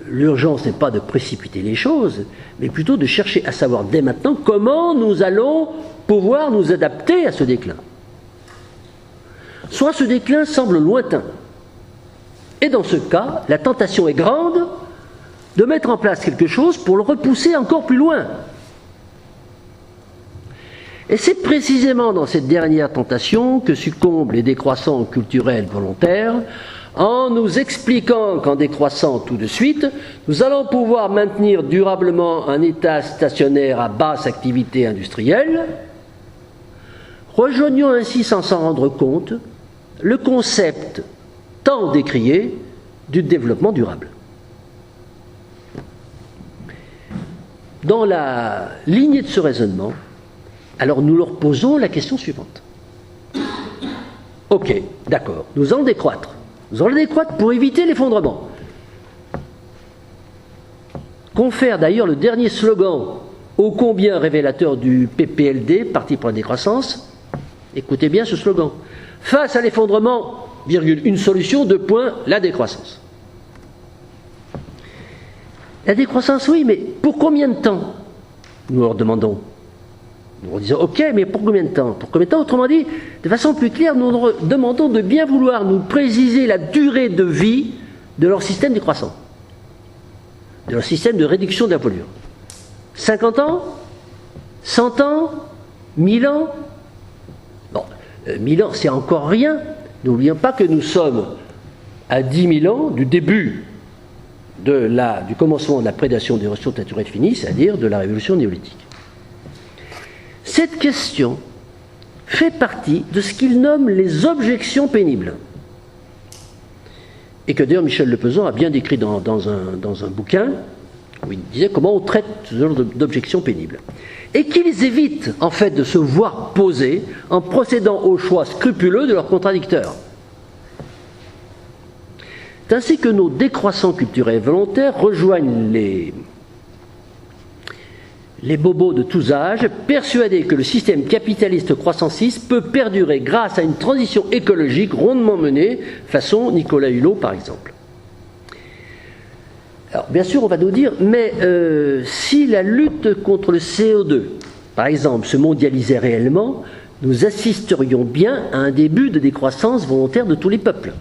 l'urgence n'est pas de précipiter les choses, mais plutôt de chercher à savoir dès maintenant comment nous allons pouvoir nous adapter à ce déclin. Soit ce déclin semble lointain, et dans ce cas, la tentation est grande de mettre en place quelque chose pour le repousser encore plus loin. Et c'est précisément dans cette dernière tentation que succombent les décroissants culturels volontaires, en nous expliquant qu'en décroissant tout de suite, nous allons pouvoir maintenir durablement un état stationnaire à basse activité industrielle, rejoignons ainsi sans s'en rendre compte le concept tant décrié du développement durable. Dans la lignée de ce raisonnement, alors nous leur posons la question suivante. Ok, d'accord, nous allons décroître. Nous allons décroître pour éviter l'effondrement. Confère d'ailleurs le dernier slogan ô combien révélateur du PPLD, Parti pour la décroissance. Écoutez bien ce slogan. Face à l'effondrement, virgule, une solution, deux points, la décroissance. La décroissance, oui, mais pour combien de temps? Nous leur demandons. Nous leur disons, ok, mais pour combien de temps? Pour combien de temps? Autrement dit, de façon plus claire, nous leur demandons de bien vouloir nous préciser la durée de vie de leur système décroissant, de leur système de réduction de la voilure. 50 ans? 100 ans? 1000 ans? Bon, 1000 ans, c'est encore rien. N'oublions pas que nous sommes à 10 000 ans du début du commencement de la prédation des ressources naturelles finies, c'est-à-dire de la révolution néolithique. Cette question fait partie de ce qu'il nomme les objections pénibles, et que d'ailleurs Michel Lepeson a bien décrit dans un bouquin où il disait comment on traite ce genre d'objections pénibles, et qu'ils évitent en fait de se voir poser en procédant au choix scrupuleux de leurs contradicteurs. C'est ainsi que nos décroissants culturels volontaires rejoignent les bobos de tous âges, persuadés que le système capitaliste croissanciste peut perdurer grâce à une transition écologique rondement menée, façon Nicolas Hulot par exemple. Alors bien sûr on va nous dire, mais si la lutte contre le CO2, par exemple, se mondialisait réellement, nous assisterions bien à un début de décroissance volontaire de tous les peuples.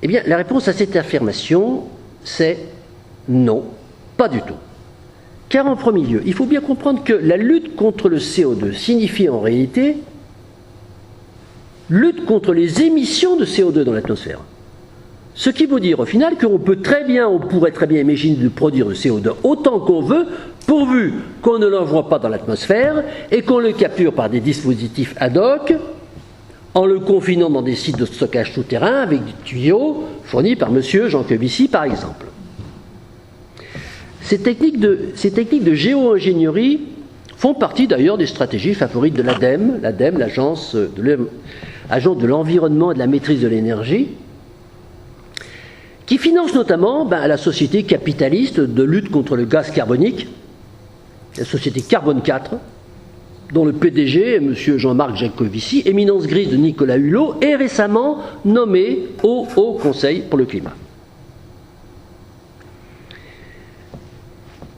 Eh bien, la réponse à cette affirmation, c'est non, pas du tout. Car en premier lieu, il faut bien comprendre que la lutte contre le CO2 signifie en réalité lutte contre les émissions de CO2 dans l'atmosphère. Ce qui veut dire au final qu'on pourrait très bien imaginer de produire le CO2 autant qu'on veut, pourvu qu'on ne l'envoie pas dans l'atmosphère et qu'on le capture par des dispositifs ad hoc, en le confinant dans des sites de stockage souterrains avec des tuyaux fournis par M. Jean Covici, par exemple. Ces techniques de géo-ingénierie font partie d'ailleurs des stratégies favorites de l'ADEME, l'agence de l'environnement et de la maîtrise de l'énergie, qui finance notamment la société capitaliste de lutte contre le gaz carbonique, la société Carbone 4, dont le PDG est M. Jean-Marc Jancovici, éminence grise de Nicolas Hulot, est récemment nommé au Haut Conseil pour le climat.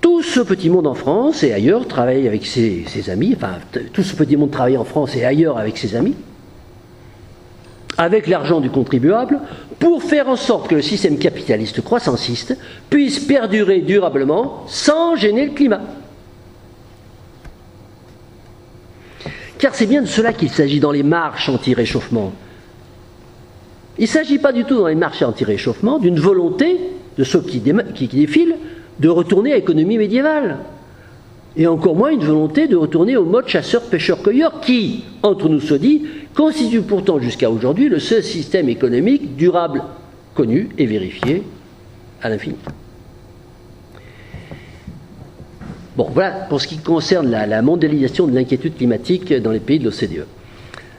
Tout ce petit monde en France et ailleurs travaille avec ses amis, enfin, tout ce petit monde travaille en France et ailleurs avec ses amis, avec l'argent du contribuable, pour faire en sorte que le système capitaliste croissanciste puisse perdurer durablement sans gêner le climat. Car c'est bien de cela qu'il s'agit dans les marches anti-réchauffement, Il ne s'agit pas du tout dans les marchés anti-réchauffement d'une volonté de ceux qui défilent de retourner à l'économie médiévale. Et encore moins une volonté de retourner au mode chasseur-pêcheur-cueilleur qui, entre nous se dit, constitue pourtant jusqu'à aujourd'hui le seul système économique durable connu et vérifié à l'infini. Bon, voilà pour ce qui concerne la mondialisation de l'inquiétude climatique dans les pays de l'OCDE.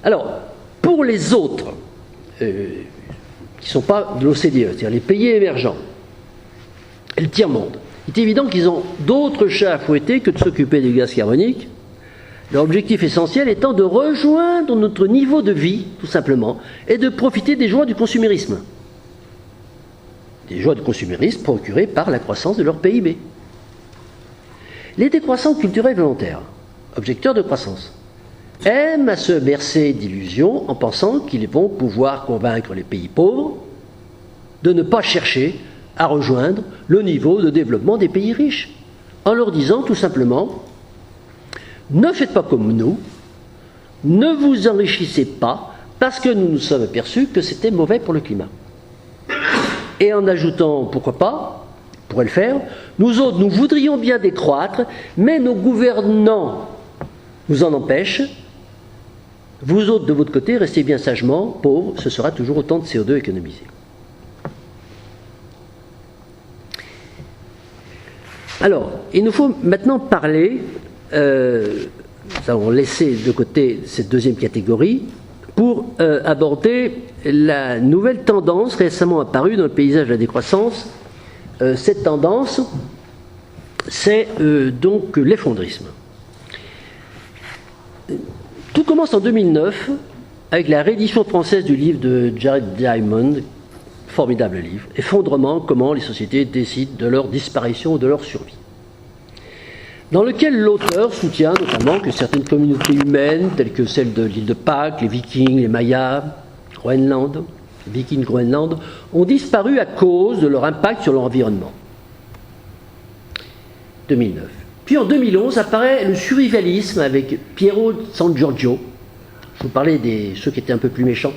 Alors, pour les autres, qui ne sont pas de l'OCDE, c'est-à-dire les pays émergents et le tiers-monde, il est évident qu'ils ont d'autres chats à fouetter que de s'occuper des gaz carboniques, leur objectif essentiel étant de rejoindre notre niveau de vie, tout simplement, et de profiter des joies du consumérisme. Des joies du consumérisme procurées par la croissance de leur PIB. Les décroissants culturels volontaires, objecteurs de croissance, aiment à se bercer d'illusions en pensant qu'ils vont pouvoir convaincre les pays pauvres de ne pas chercher à rejoindre le niveau de développement des pays riches, en leur disant tout simplement « Ne faites pas comme nous, ne vous enrichissez pas, parce que nous nous sommes aperçus que c'était mauvais pour le climat. » Et en ajoutant « Pourquoi pas ? Pourrait le faire. Nous autres, nous voudrions bien décroître, mais nos gouvernants nous en empêchent. Vous autres, de votre côté, restez bien sagement, pauvres, ce sera toujours autant de CO2 économisé. » Alors, il nous faut maintenant parler, nous allons laisser de côté cette deuxième catégorie, pour aborder la nouvelle tendance récemment apparue dans le paysage de la décroissance. Cette tendance, c'est donc l'effondrisme. Tout commence en 2009 avec la réédition française du livre de Jared Diamond, formidable livre, « Effondrement, comment les sociétés décident de leur disparition ou de leur survie », dans lequel l'auteur soutient notamment que certaines communautés humaines, telles que celles de l'île de Pâques, les Vikings, les Mayas, Groenland, Groenland, ont disparu à cause de leur impact sur l'environnement. 2009. Puis en 2011 apparaît le survivalisme avec Piero San Giorgio, je vous parlais de ceux qui étaient un peu plus méchants,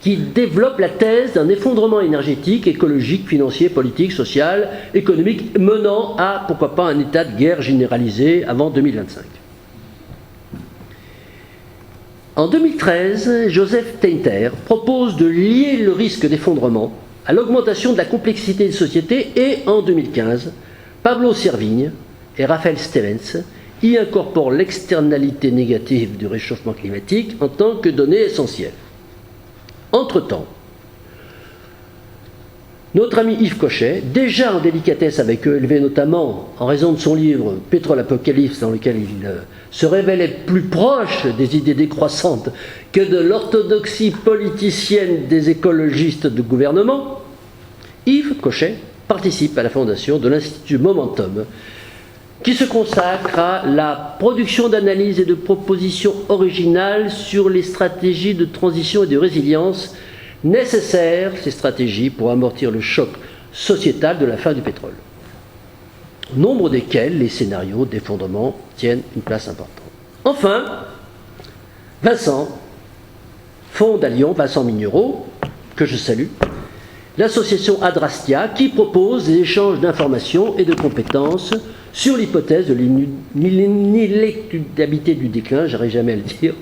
qui développe la thèse d'un effondrement énergétique, écologique, financier, politique, social, économique, menant à, pourquoi pas, un état de guerre généralisé avant 2025. En 2013, Joseph Tainter propose de lier le risque d'effondrement à l'augmentation de la complexité des sociétés et, en 2015, Pablo Servigne et Raphaël Stevens y incorporent l'externalité négative du réchauffement climatique en tant que donnée essentielle. Entre-temps, notre ami Yves Cochet, déjà en délicatesse avec eux, élevé notamment en raison de son livre « Pétrole Apocalypse » dans lequel il se révélait plus proche des idées décroissantes que de l'orthodoxie politicienne des écologistes de gouvernement, Yves Cochet participe à la fondation de l'Institut Momentum, qui se consacre à la production d'analyses et de propositions originales sur les stratégies de transition et de résilience nécessaires, ces stratégies, pour amortir le choc sociétal de la fin du pétrole, au nombre desquels les scénarios d'effondrement tiennent une place importante. Enfin, Vincent fonde à Lyon, Vincent Mignereau, que je salue, l'association Adrastia, qui propose des échanges d'informations et de compétences sur l'hypothèse de l'inéluctabilité du déclin, j'arrive jamais à le dire,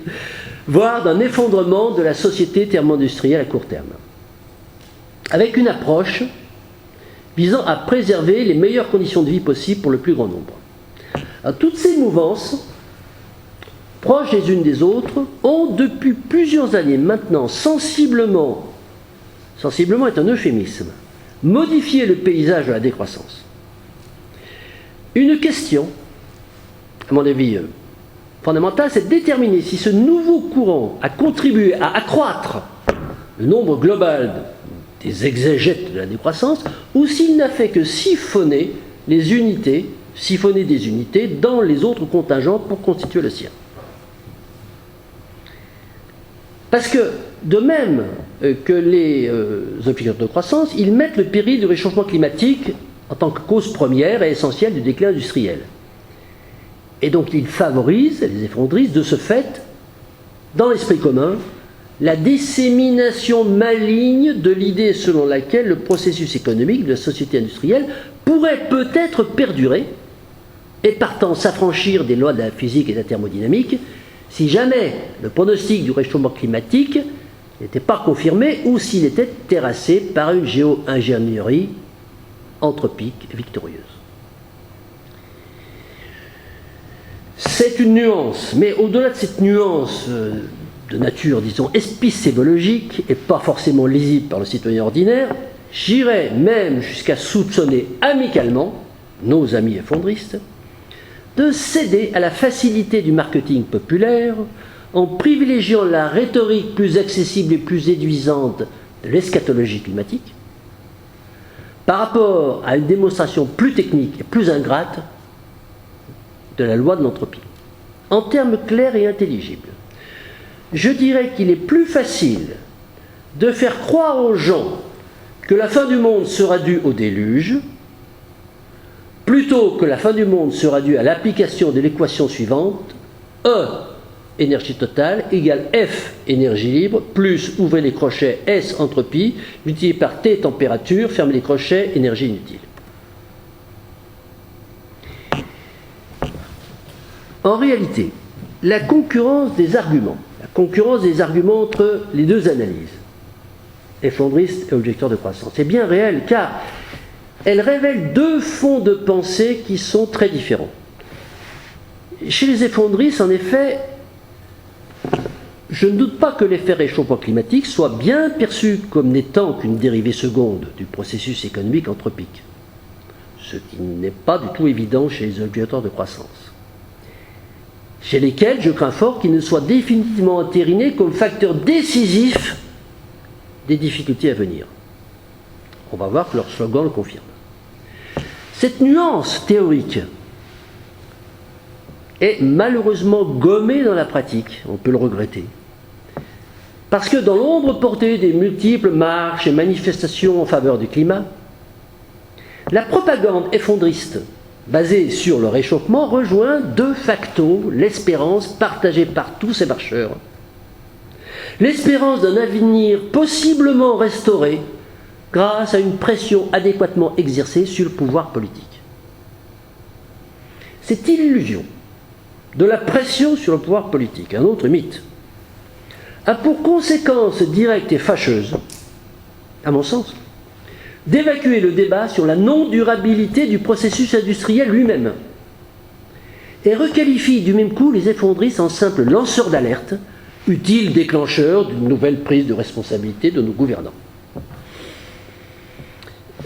voire d'un effondrement de la société thermo-industrielle à court terme, avec une approche visant à préserver les meilleures conditions de vie possibles pour le plus grand nombre. Alors, toutes ces mouvances, proches les unes des autres, ont depuis plusieurs années maintenant sensiblement est un euphémisme, modifié le paysage de la décroissance. Une question, à mon avis fondamentale, c'est de déterminer si ce nouveau courant a contribué à accroître le nombre global des exégètes de la décroissance ou s'il n'a fait que siphonner des unités dans les autres contingents pour constituer le sien. Parce que, de même que les observateurs de croissance, ils mettent le péril du réchauffement climatique en tant que cause première et essentielle du déclin industriel. Et donc ils favorisent, les effondrisent, de ce fait, dans l'esprit commun, la dissémination maligne de l'idée selon laquelle le processus économique de la société industrielle pourrait peut-être perdurer et partant s'affranchir des lois de la physique et de la thermodynamique si jamais le pronostic du réchauffement climatique n'était pas confirmé ou s'il était terrassé par une géo-ingénierie anthropique victorieuse. C'est une nuance, mais au-delà de cette nuance de nature, disons, épistémologique et pas forcément lisible par le citoyen ordinaire, j'irais même jusqu'à soupçonner amicalement nos amis effondristes de céder à la facilité du marketing populaire en privilégiant la rhétorique plus accessible et plus séduisante de l'eschatologie climatique par rapport à une démonstration plus technique et plus ingrate de la loi de l'entropie. En termes clairs et intelligibles, je dirais qu'il est plus facile de faire croire aux gens que la fin du monde sera due au déluge plutôt que la fin du monde sera due à l'application de l'équation suivante: E, énergie totale, égale F, énergie libre, plus, ouvrez les crochets, S, entropie, multiplié par T, température, fermez les crochets, énergie inutile. En réalité, la concurrence des arguments entre les deux analyses, effondriste et objecteur de croissance, est bien réelle car elle révèle deux fonds de pensée qui sont très différents. Chez les effondristes, en effet, je ne doute pas que l'effet réchauffement climatique soit bien perçu comme n'étant qu'une dérivée seconde du processus économique anthropique, ce qui n'est pas du tout évident chez les objecteurs de croissance, chez lesquels je crains fort qu'il ne soit définitivement entériné comme facteur décisif des difficultés à venir. On va voir que leur slogan le confirme. Cette nuance théorique est malheureusement gommée dans la pratique, on peut le regretter, parce que dans l'ombre portée des multiples marches et manifestations en faveur du climat, la propagande effondriste basée sur le réchauffement rejoint de facto l'espérance partagée par tous ces marcheurs, l'espérance d'un avenir possiblement restauré grâce à une pression adéquatement exercée sur le pouvoir politique. Cette illusion de la pression sur le pouvoir politique, un autre mythe, a pour conséquence directe et fâcheuse, à mon sens, d'évacuer le débat sur la non-durabilité du processus industriel lui-même et requalifie du même coup les effondristes en simples lanceurs d'alerte, utiles déclencheurs d'une nouvelle prise de responsabilité de nos gouvernants.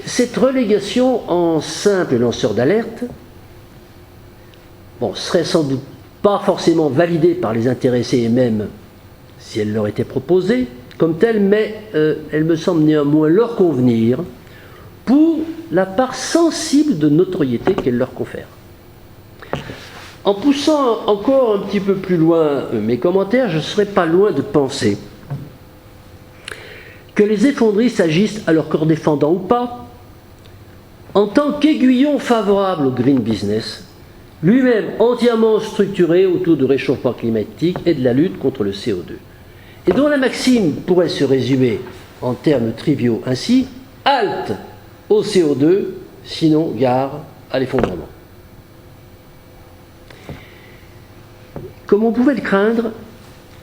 Cette relégation en simple lanceur d'alerte serait sans doute pas forcément validée par les intéressés et même si elle leur était proposée comme telle, mais elle me semble néanmoins leur convenir pour la part sensible de notoriété qu'elle leur confère. En poussant encore un petit peu plus loin mes commentaires, je ne serais pas loin de penser que les effondristes agissent à leur corps défendant ou pas, en tant qu'aiguillon favorable au green business, lui-même entièrement structuré autour du réchauffement climatique et de la lutte contre le CO2, et dont la maxime pourrait se résumer en termes triviaux ainsi: halte au CO2, sinon gare à l'effondrement. Comme on pouvait le craindre,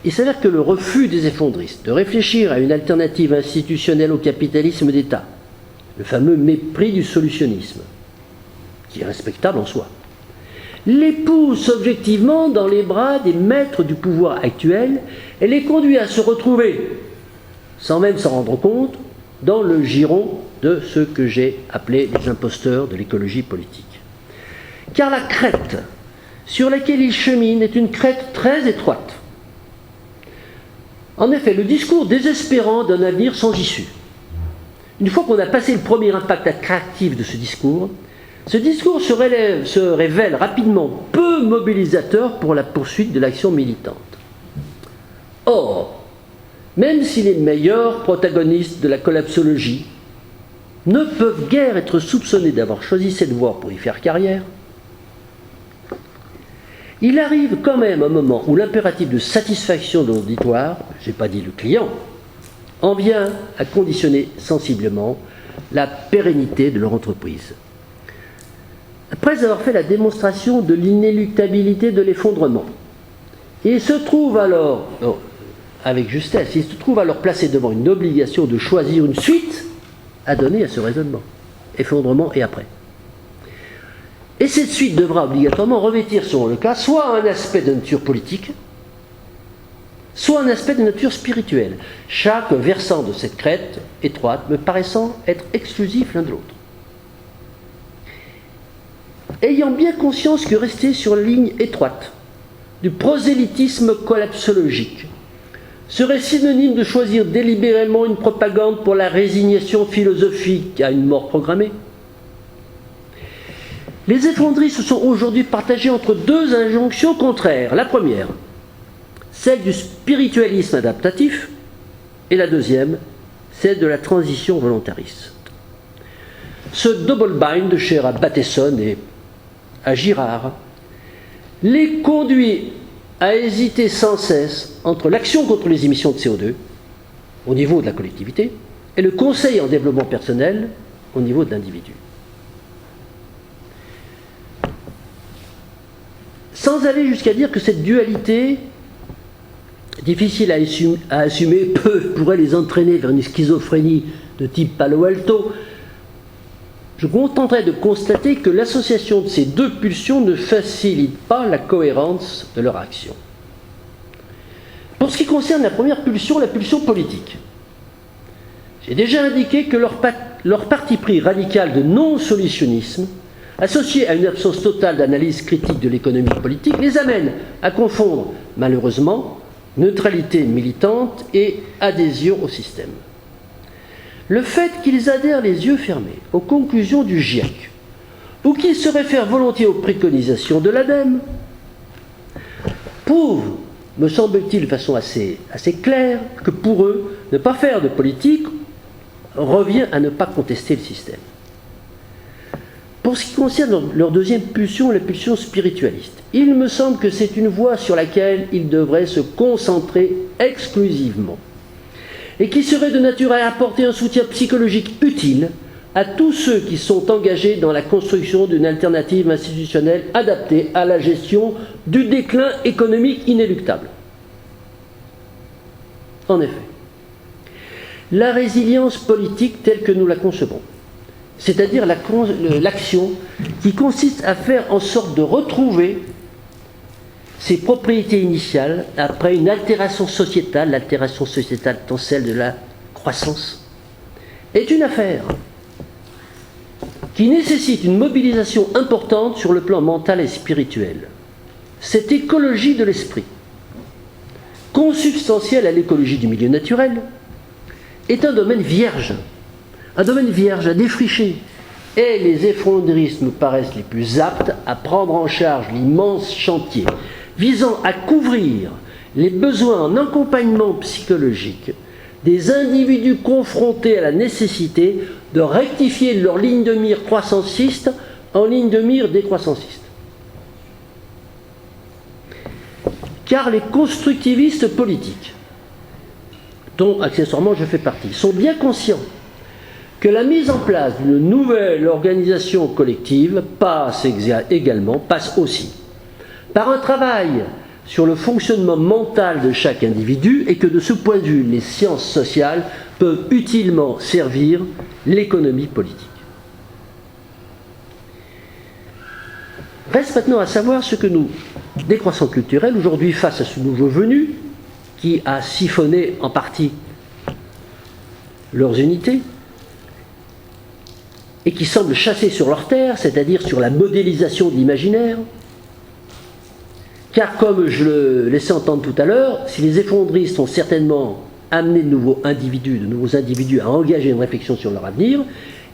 il s'avère que le refus des effondristes de réfléchir à une alternative institutionnelle au capitalisme d'État, le fameux mépris du solutionnisme, qui est respectable en soi, les pousse objectivement dans les bras des maîtres du pouvoir actuel et les conduit à se retrouver, sans même s'en rendre compte, dans le giron de ceux que j'ai appelés les imposteurs de l'écologie politique. Car la crête sur laquelle ils cheminent est une crête très étroite. En effet, le discours désespérant d'un avenir sans issue. Une fois qu'on a passé le premier impact attractif de ce discours se révèle rapidement peu mobilisateur pour la poursuite de l'action militante. Or, même si les meilleurs protagonistes de la collapsologie ne peuvent guère être soupçonnés d'avoir choisi cette voie pour y faire carrière, il arrive quand même un moment où l'impératif de satisfaction de l'auditoire, je n'ai pas dit le client, en vient à conditionner sensiblement la pérennité de leur entreprise. Après avoir fait la démonstration de l'inéluctabilité de l'effondrement, il se trouve alors, avec justesse, il se trouve alors placé devant une obligation de choisir une suite à donner à ce raisonnement, effondrement et après. Et cette suite devra obligatoirement revêtir, selon le cas, soit un aspect de nature politique, soit un aspect de nature spirituelle, chaque versant de cette crête étroite me paraissant être exclusif l'un de l'autre. Ayant bien conscience que rester sur la ligne étroite du prosélytisme collapsologique serait synonyme de choisir délibérément une propagande pour la résignation philosophique à une mort programmée, les effondristes sont aujourd'hui partagés entre deux injonctions contraires. La première, celle du spiritualisme adaptatif, et la deuxième, celle de la transition volontariste. Ce double bind, cher à Bateson et à Girard, les conduit à hésiter sans cesse entre l'action contre les émissions de CO2 au niveau de la collectivité et le conseil en développement personnel au niveau de l'individu. Sans aller jusqu'à dire que cette dualité, difficile à assumer, pourrait les entraîner vers une schizophrénie de type Palo Alto, je contenterai de constater que l'association de ces deux pulsions ne facilite pas la cohérence de leur action. Pour ce qui concerne la première pulsion, la pulsion politique, j'ai déjà indiqué que leur parti pris radical de non-solutionnisme, associé à une absence totale d'analyse critique de l'économie politique, les amène à confondre, malheureusement, neutralité militante et adhésion au système. Le fait qu'ils adhèrent les yeux fermés aux conclusions du GIEC ou qu'ils se réfèrent volontiers aux préconisations de l'ADEME prouve, me semble-t-il de façon assez claire, que pour eux, ne pas faire de politique revient à ne pas contester le système. Pour ce qui concerne leur deuxième pulsion, la pulsion spiritualiste, il me semble que c'est une voie sur laquelle ils devraient se concentrer exclusivement et qui serait de nature à apporter un soutien psychologique utile à tous ceux qui sont engagés dans la construction d'une alternative institutionnelle adaptée à la gestion du déclin économique inéluctable. En effet, la résilience politique telle que nous la concevons, c'est-à-dire l'action qui consiste à faire en sorte de retrouver ses propriétés initiales après une altération sociétale, l'altération sociétale étant celle de la croissance, est une affaire qui nécessite une mobilisation importante sur le plan mental et spirituel. Cette écologie de l'esprit, consubstantielle à l'écologie du milieu naturel, est un domaine vierge à défricher, et les effondristes me paraissent les plus aptes à prendre en charge l'immense chantier visant à couvrir les besoins en accompagnement psychologique des individus confrontés à la nécessité de rectifier leur ligne de mire croissanciste en ligne de mire décroissanciste. Car les constructivistes politiques, dont accessoirement je fais partie, sont bien conscients que la mise en place d'une nouvelle organisation collective passe aussi par un travail sur le fonctionnement mental de chaque individu et que de ce point de vue, les sciences sociales peuvent utilement servir l'économie politique. Reste maintenant à savoir ce que nous, décroissants culturels, aujourd'hui face à ce nouveau venu, qui a siphonné en partie leurs unités, et qui semble chasser sur leur terre, c'est-à-dire sur la modélisation de l'imaginaire. Car comme je le laissais entendre tout à l'heure, si les effondristes ont certainement amené de nouveaux individus à engager une réflexion sur leur avenir,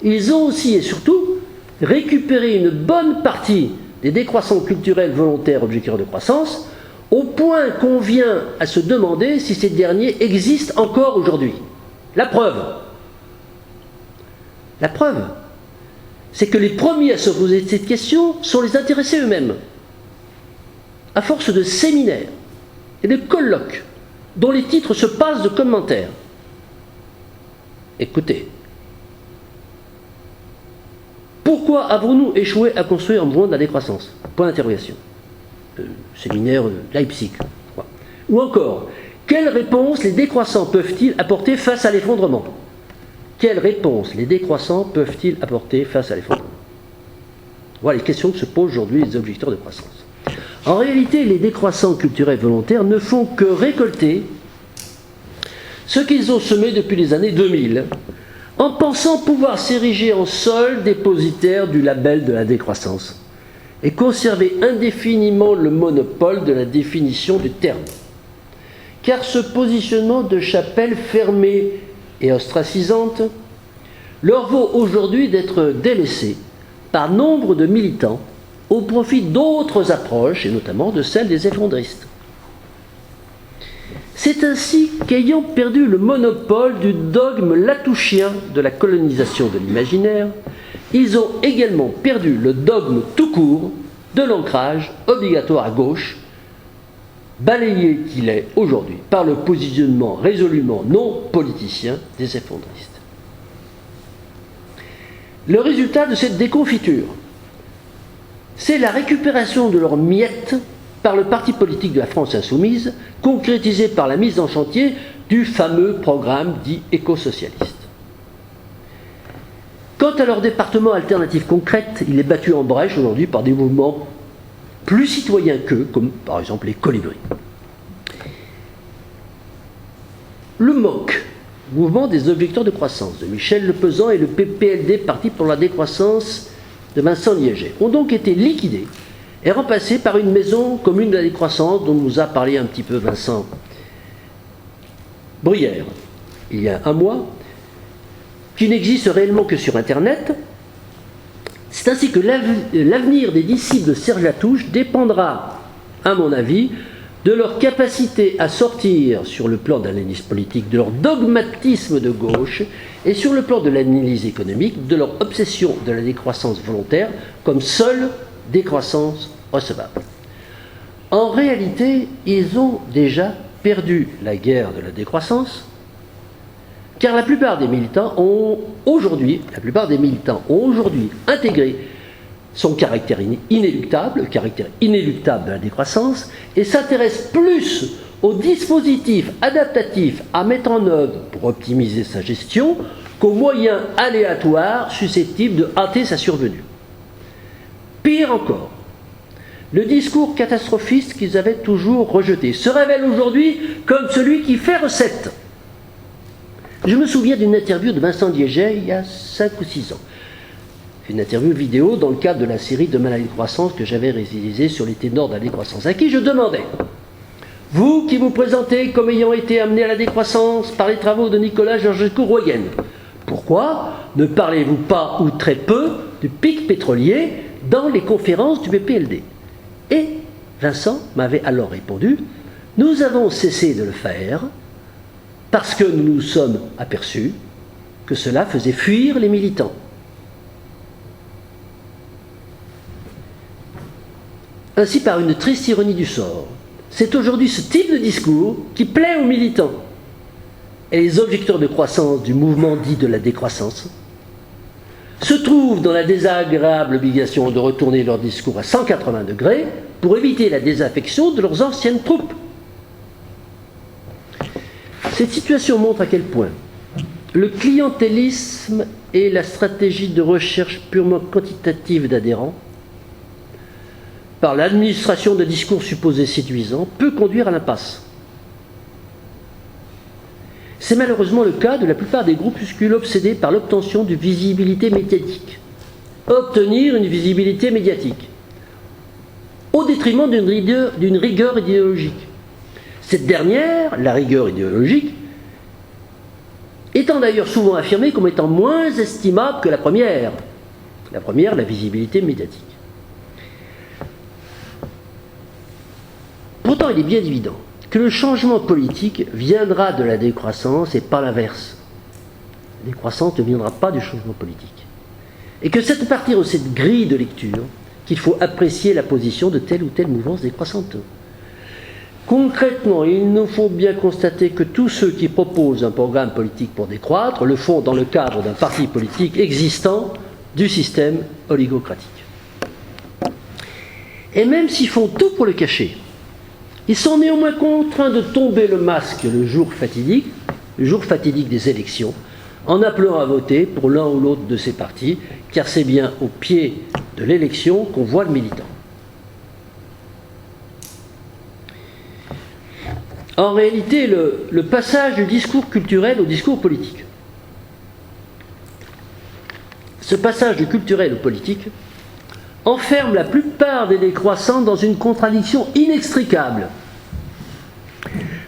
ils ont aussi et surtout récupéré une bonne partie des décroissants culturels volontaires objecteurs de croissance, au point qu'on vient à se demander si ces derniers existent encore aujourd'hui. La preuve, c'est que les premiers à se poser cette question sont les intéressés eux-mêmes. à force de séminaires et de colloques dont les titres se passent de commentaires. Écoutez, pourquoi avons-nous échoué à construire un mouvement de la décroissance? Point d'interrogation. Séminaire Leipzig. Ou encore, quelle réponse les décroissants peuvent-ils apporter face à l'effondrement? Quelle réponse les décroissants peuvent-ils apporter face à l'effondrement? Voilà les questions que se posent aujourd'hui les objecteurs de croissance. En réalité, les décroissants culturels volontaires ne font que récolter ce qu'ils ont semé depuis les années 2000, en pensant pouvoir s'ériger en seul dépositaire du label de la décroissance et conserver indéfiniment le monopole de la définition du terme. Car ce positionnement de chapelle fermée et ostracisante leur vaut aujourd'hui d'être délaissés par nombre de militants au profit d'autres approches, et notamment de celle des effondristes. C'est ainsi qu'ayant perdu le monopole du dogme latouchien de la colonisation de l'imaginaire, ils ont également perdu le dogme tout court de l'ancrage obligatoire à gauche, balayé qu'il est aujourd'hui par le positionnement résolument non politicien des effondristes. Le résultat de cette déconfiture, c'est la récupération de leurs miettes par le parti politique de la France insoumise, concrétisée par la mise en chantier du fameux programme dit éco-socialiste. Quant à leur département alternative concrète, il est battu en brèche aujourd'hui par des mouvements plus citoyens qu'eux, comme par exemple les colibris. Le MOC, Mouvement des objecteurs de croissance, de Michel Lepezan, et le PPLD, Parti pour la décroissance, de Vincent Liéger, ont donc été liquidés et remplacés par une maison commune de la décroissance dont nous a parlé un petit peu Vincent Bruyère il y a un mois, qui n'existe réellement que sur Internet. C'est ainsi que l'avenir des disciples de Serge Latouche dépendra, à mon avis, de leur capacité à sortir, sur le plan de l'analyse politique, de leur dogmatisme de gauche, et sur le plan de l'analyse économique, de leur obsession de la décroissance volontaire comme seule décroissance recevable. En réalité, ils ont déjà perdu la guerre de la décroissance, car la plupart des militants ont aujourd'hui intégré son caractère inéluctable, le caractère inéluctable de la décroissance, et s'intéressent plus aux dispositifs adaptatifs à mettre en œuvre pour optimiser sa gestion qu'aux moyens aléatoires susceptibles de hâter sa survenue. Pire encore, le discours catastrophiste qu'ils avaient toujours rejeté se révèle aujourd'hui comme celui qui fait recette. Je me souviens d'une interview de Vincent Liéger il y a 5 ou 6 ans. Une interview vidéo dans le cadre de la série de maladies de croissance que j'avais réalisée sur les ténors de la décroissance, à qui je demandais: vous qui vous présentez comme ayant été amené à la décroissance par les travaux de Nicolas Georgescu-Royen, pourquoi ne parlez-vous pas ou très peu du pic pétrolier dans les conférences du PPLD? Et Vincent m'avait alors répondu: nous avons cessé de le faire parce que nous nous sommes aperçus que cela faisait fuir les militants. Ainsi, par une triste ironie du sort, c'est aujourd'hui ce type de discours qui plaît aux militants. Et les objecteurs de croissance du mouvement dit de la décroissance se trouvent dans la désagréable obligation de retourner leur discours à 180 degrés pour éviter la désaffection de leurs anciennes troupes. Cette situation montre à quel point le clientélisme et la stratégie de recherche purement quantitative d'adhérents, par l'administration de discours supposés séduisants, peut conduire à l'impasse. C'est malheureusement le cas de la plupart des groupuscules obsédés par l'obtention de visibilité médiatique. Obtenir une visibilité médiatique, au détriment d'une rigueur idéologique. Cette dernière, la rigueur idéologique, étant d'ailleurs souvent affirmée comme étant moins estimable que la première. La première, la visibilité médiatique. Pourtant, il est bien évident que le changement politique viendra de la décroissance et pas l'inverse. La décroissance ne viendra pas du changement politique. Et que c'est à partir de cette grille de lecture qu'il faut apprécier la position de telle ou telle mouvance décroissante. Concrètement, il nous faut bien constater que tous ceux qui proposent un programme politique pour décroître le font dans le cadre d'un parti politique existant du système oligocratique. Et même s'ils font tout pour le cacher, ils sont néanmoins contraints de tomber le masque le jour fatidique des élections, en appelant à voter pour l'un ou l'autre de ces partis, car c'est bien au pied de l'élection qu'on voit le militant. En réalité, le passage du discours culturel au discours politique, ce passage du culturel au politique enferme la plupart des décroissants dans une contradiction inextricable,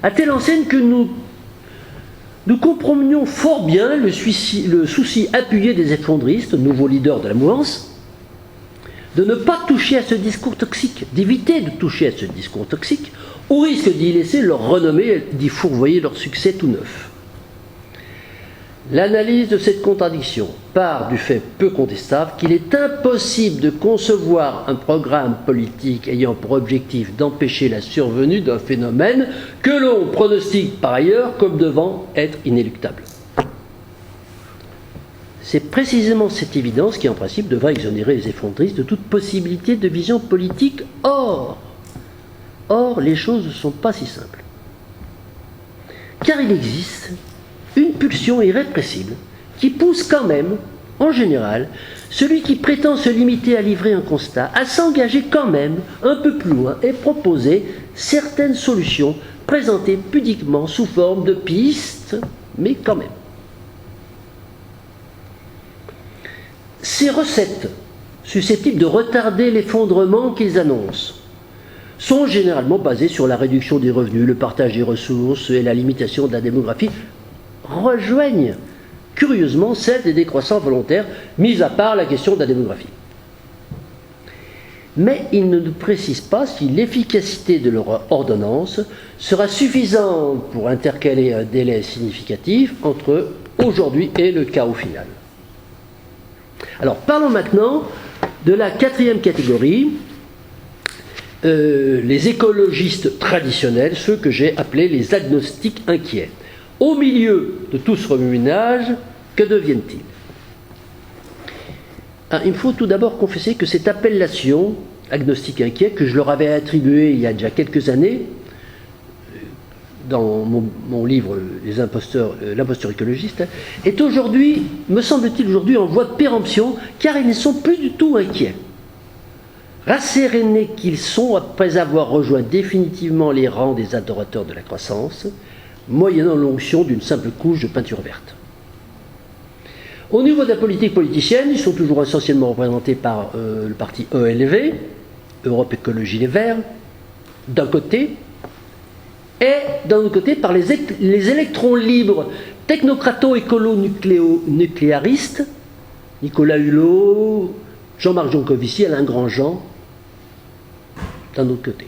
à telle enseigne que nous comprenions fort bien le souci appuyé des effondristes, nouveaux leaders de la mouvance, de ne pas toucher à ce discours toxique, d'éviter de toucher à ce discours toxique, au risque d'y laisser leur renommée et d'y fourvoyer leur succès tout neuf. L'analyse de cette contradiction part du fait peu contestable qu'il est impossible de concevoir un programme politique ayant pour objectif d'empêcher la survenue d'un phénomène que l'on pronostique par ailleurs comme devant être inéluctable. C'est précisément cette évidence qui, en principe, devrait exonérer les effondristes de toute possibilité de vision politique. Or, les choses ne sont pas si simples. Car il existe une pulsion irrépressible qui pousse quand même, en général, celui qui prétend se limiter à livrer un constat, à s'engager quand même un peu plus loin et proposer certaines solutions présentées pudiquement sous forme de pistes, mais quand même. Ces recettes, susceptibles de retarder l'effondrement qu'ils annoncent, sont généralement basées sur la réduction des revenus, le partage des ressources et la limitation de la démographie, rejoignent curieusement celles des décroissants volontaires, mis à part la question de la démographie. Mais ils ne nous précisent pas si l'efficacité de leur ordonnance sera suffisante pour intercaler un délai significatif entre aujourd'hui et le chaos final. Alors parlons maintenant de la quatrième catégorie, les écologistes traditionnels, ceux que j'ai appelés les agnostiques inquiets. Au milieu de tout ce remue-ménage, que deviennent-ils ? Il me faut tout d'abord confesser que cette appellation, agnostique inquiet, que je leur avais attribuée il y a déjà quelques années, dans mon livre L'imposteur écologiste, est aujourd'hui, me semble-t-il aujourd'hui, en voie de péremption, car ils ne sont plus du tout inquiets. Rassérénés qu'ils sont après avoir rejoint définitivement les rangs des adorateurs de la croissance, moyennant l'onction d'une simple couche de peinture verte. Au niveau de la politique politicienne, ils sont toujours essentiellement représentés par le parti ELV, Europe Écologie Les Verts, d'un côté, et d'un autre côté par les électrons libres technocrato-écolo-nucléaristes, Nicolas Hulot, Jean-Marc Jancovici, Alain Grandjean, d'un autre côté.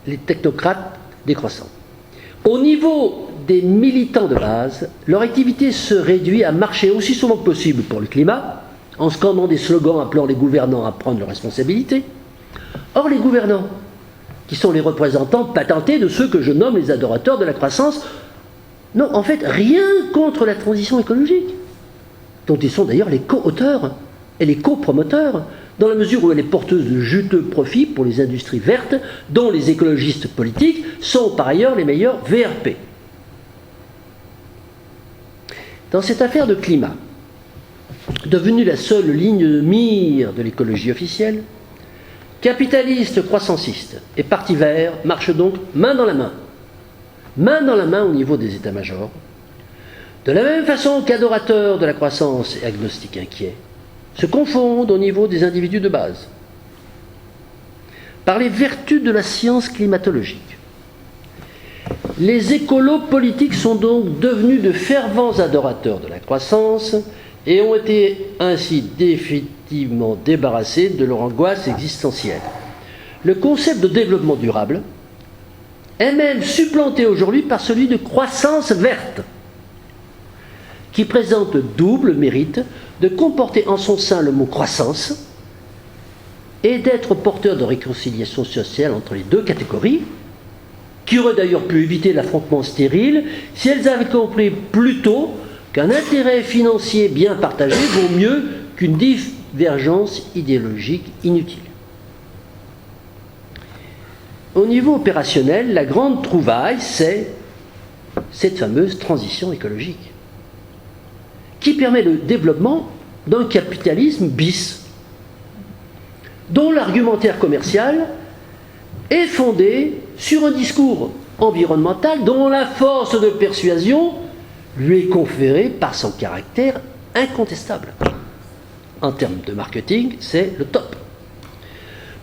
Les technocrates décroissants. Au niveau des militants de base, leur activité se réduit à marcher aussi souvent que possible pour le climat, en scandant des slogans appelant les gouvernants à prendre leurs responsabilités. Or, les gouvernants, qui sont les représentants patentés de ceux que je nomme les adorateurs de la croissance, n'ont en fait rien contre la transition écologique, dont ils sont d'ailleurs les co-auteurs et les co-promoteurs, dans la mesure où elle est porteuse de juteux profits pour les industries vertes, dont les écologistes politiques sont par ailleurs les meilleurs VRP. Dans cette affaire de climat, devenue la seule ligne de mire de l'écologie officielle, capitalistes, croissancistes et partis verts marchent donc main dans la main au niveau des états-majors, de la même façon qu'adorateurs de la croissance et agnostiques inquiets se confondent au niveau des individus de base. Par les vertus de la science climatologique, les écolos politiques sont donc devenus de fervents adorateurs de la croissance et ont été ainsi définitivement débarrassés de leur angoisse existentielle. Le concept de développement durable est même supplanté aujourd'hui par celui de croissance verte. qui présente le double mérite de comporter en son sein le mot croissance et d'être porteur de réconciliation sociale entre les deux catégories, qui auraient d'ailleurs pu éviter l'affrontement stérile si elles avaient compris plus tôt qu'un intérêt financier bien partagé vaut mieux qu'une divergence idéologique inutile. Au niveau opérationnel, la grande trouvaille, c'est cette fameuse transition écologique, qui permet le développement d'un capitalisme bis, dont l'argumentaire commercial est fondé sur un discours environnemental dont la force de persuasion lui est conférée par son caractère incontestable. En termes de marketing, c'est le top.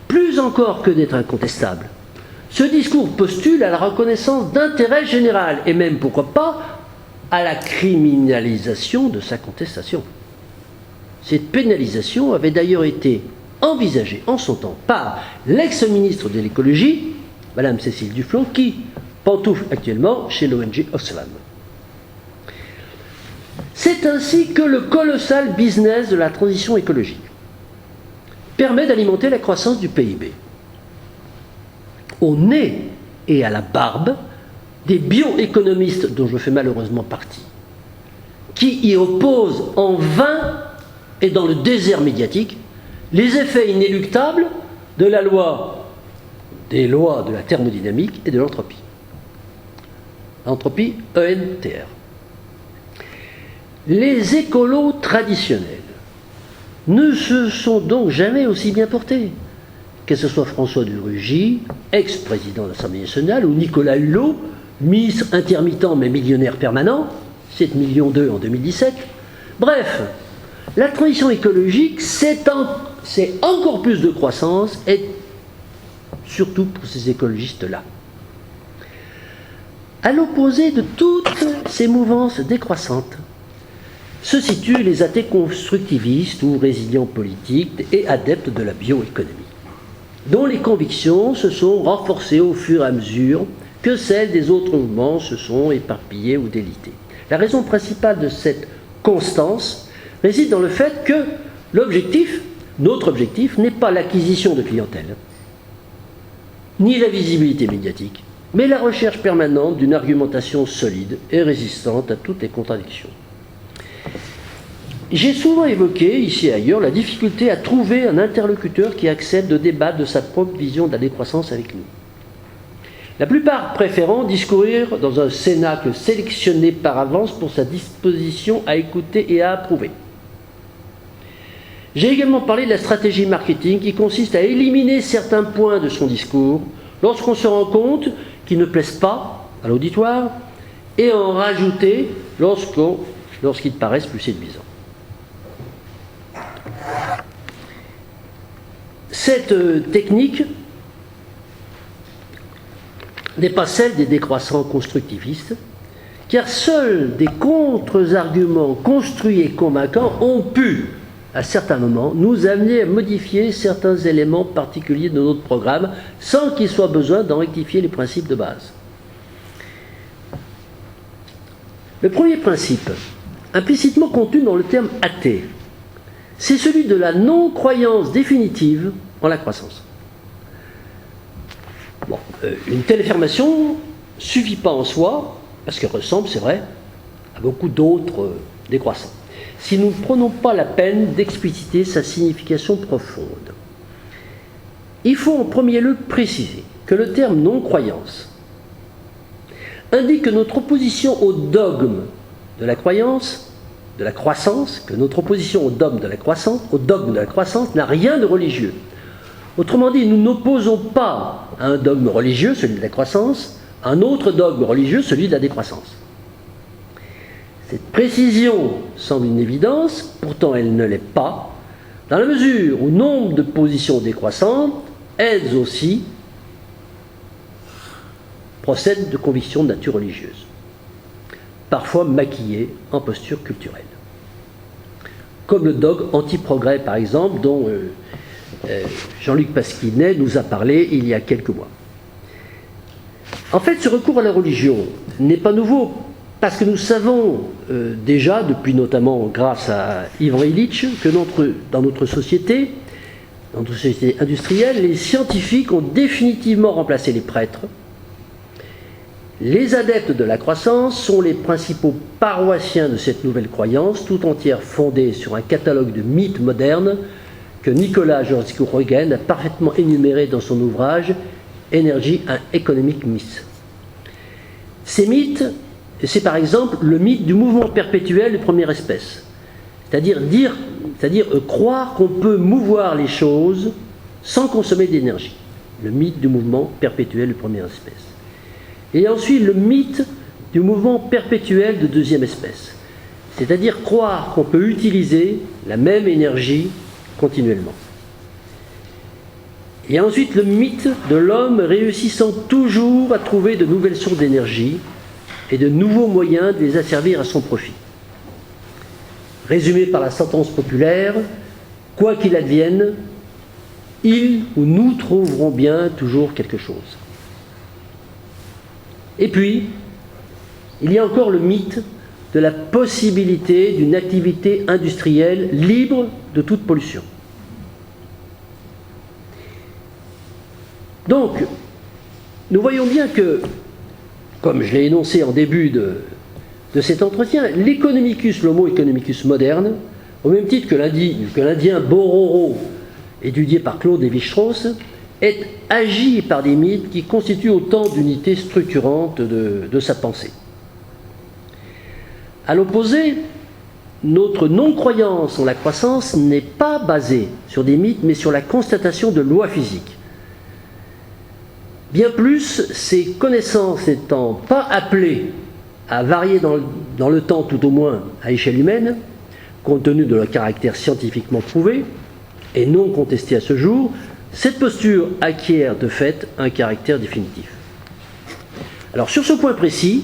Plus encore que d'être incontestable, ce discours postule à la reconnaissance d'intérêt général et même, pourquoi pas, à la criminalisation de sa contestation. Cette pénalisation avait d'ailleurs été envisagée en son temps par l'ex-ministre de l'écologie, Madame Cécile Duflot, qui pantoufle actuellement chez l'ONG Oxfam. C'est ainsi que le colossal business de la transition écologique permet d'alimenter la croissance du PIB. Au nez et à la barbe des bioéconomistes dont je fais malheureusement partie, qui y opposent en vain et dans le désert médiatique les effets inéluctables de la loi, des lois de la thermodynamique et de l'entropie. L'entropie ENTR. Les écolos traditionnels ne se sont donc jamais aussi bien portés, que ce soit François de Rugy, ex-président de l'Assemblée nationale, ou Nicolas Hulot, ministre intermittent mais millionnaire permanent, 7,2 millions en 2017. Bref, la transition écologique, c'est encore plus de croissance, et surtout pour ces écologistes-là. À l'opposé de toutes ces mouvances décroissantes, se situent les athées constructivistes ou résilients politiques et adeptes de la bioéconomie, dont les convictions se sont renforcées au fur et à mesure que celles des autres mouvements se sont éparpillées ou délitées. La raison principale de cette constance réside dans le fait que notre objectif n'est pas l'acquisition de clientèle, ni la visibilité médiatique, mais la recherche permanente d'une argumentation solide et résistante à toutes les contradictions. J'ai souvent évoqué, ici et ailleurs, la difficulté à trouver un interlocuteur qui accepte de débattre de sa propre vision de la décroissance avec nous. La plupart préférant discourir dans un cénacle sélectionné par avance pour sa disposition à écouter et à approuver. J'ai également parlé de la stratégie marketing qui consiste à éliminer certains points de son discours lorsqu'on se rend compte qu'ils ne plaisent pas à l'auditoire et en rajouter lorsqu'ils paraissent plus séduisants. Cette technique n'est pas celle des décroissants constructivistes, car seuls des contre-arguments construits et convaincants ont pu, à certains moments, nous amener à modifier certains éléments particuliers de notre programme sans qu'il soit besoin d'en rectifier les principes de base. Le premier principe, implicitement contenu dans le terme athée, c'est celui de la non-croyance définitive en la croissance. Bon, une telle affirmation ne suffit pas en soi, parce qu'elle ressemble, c'est vrai, à beaucoup d'autres décroissants, si nous ne prenons pas la peine d'expliciter sa signification profonde. Il faut en premier lieu préciser que le terme non-croyance indique que notre opposition au dogme de la croyance, de la croissance, que notre opposition au dogme de la croissance n'a rien de religieux. Autrement dit, nous n'opposons pas à un dogme religieux, celui de la croissance, à un autre dogme religieux, celui de la décroissance. Cette précision semble une évidence, pourtant elle ne l'est pas, dans la mesure où nombre de positions décroissantes, elles aussi, procèdent de convictions de nature religieuse, parfois maquillées en posture culturelle. Comme le dogme anti-progrès, par exemple, dont Jean-Luc Pasquinet nous a parlé il y a quelques mois. En fait, ce recours à la religion n'est pas nouveau Parce que nous savons déjà, depuis notamment grâce à Ivan Illich, que dans notre société industrielle, les scientifiques ont définitivement remplacé les prêtres. Les adeptes de la croissance sont les principaux paroissiens de cette nouvelle croyance, tout entière fondée sur un catalogue de mythes modernes que Nicolas George Roegen a parfaitement énuméré dans son ouvrage Energy and Economic Myths. Ces mythes, c'est par exemple le mythe du mouvement perpétuel de première espèce, c'est-à-dire croire qu'on peut mouvoir les choses sans consommer d'énergie. Le mythe du mouvement perpétuel de première espèce. Et ensuite le mythe du mouvement perpétuel de deuxième espèce, c'est-à-dire croire qu'on peut utiliser la même énergie continuellement. Et ensuite le mythe de l'homme réussissant toujours à trouver de nouvelles sources d'énergie et de nouveaux moyens de les asservir à son profit. Résumé par la sentence populaire, quoi qu'il advienne, ils ou nous trouverons bien toujours quelque chose. Et puis, il y a encore le mythe de la possibilité d'une activité industrielle libre de toute pollution. Donc, nous voyons bien que, comme je l'ai énoncé en début de cet entretien, l'economicus, l'homo economicus moderne, au même titre que l'Indien Bororo, étudié par Claude Lévi-Strauss, est agi par des mythes qui constituent autant d'unités structurantes de sa pensée. À l'opposé, notre non-croyance en la croissance n'est pas basée sur des mythes, mais sur la constatation de lois physiques. Bien plus, ces connaissances n'étant pas appelées à varier dans le temps, tout au moins à échelle humaine, compte tenu de leur caractère scientifiquement prouvé et non contesté à ce jour, cette posture acquiert de fait un caractère définitif. Alors sur ce point précis,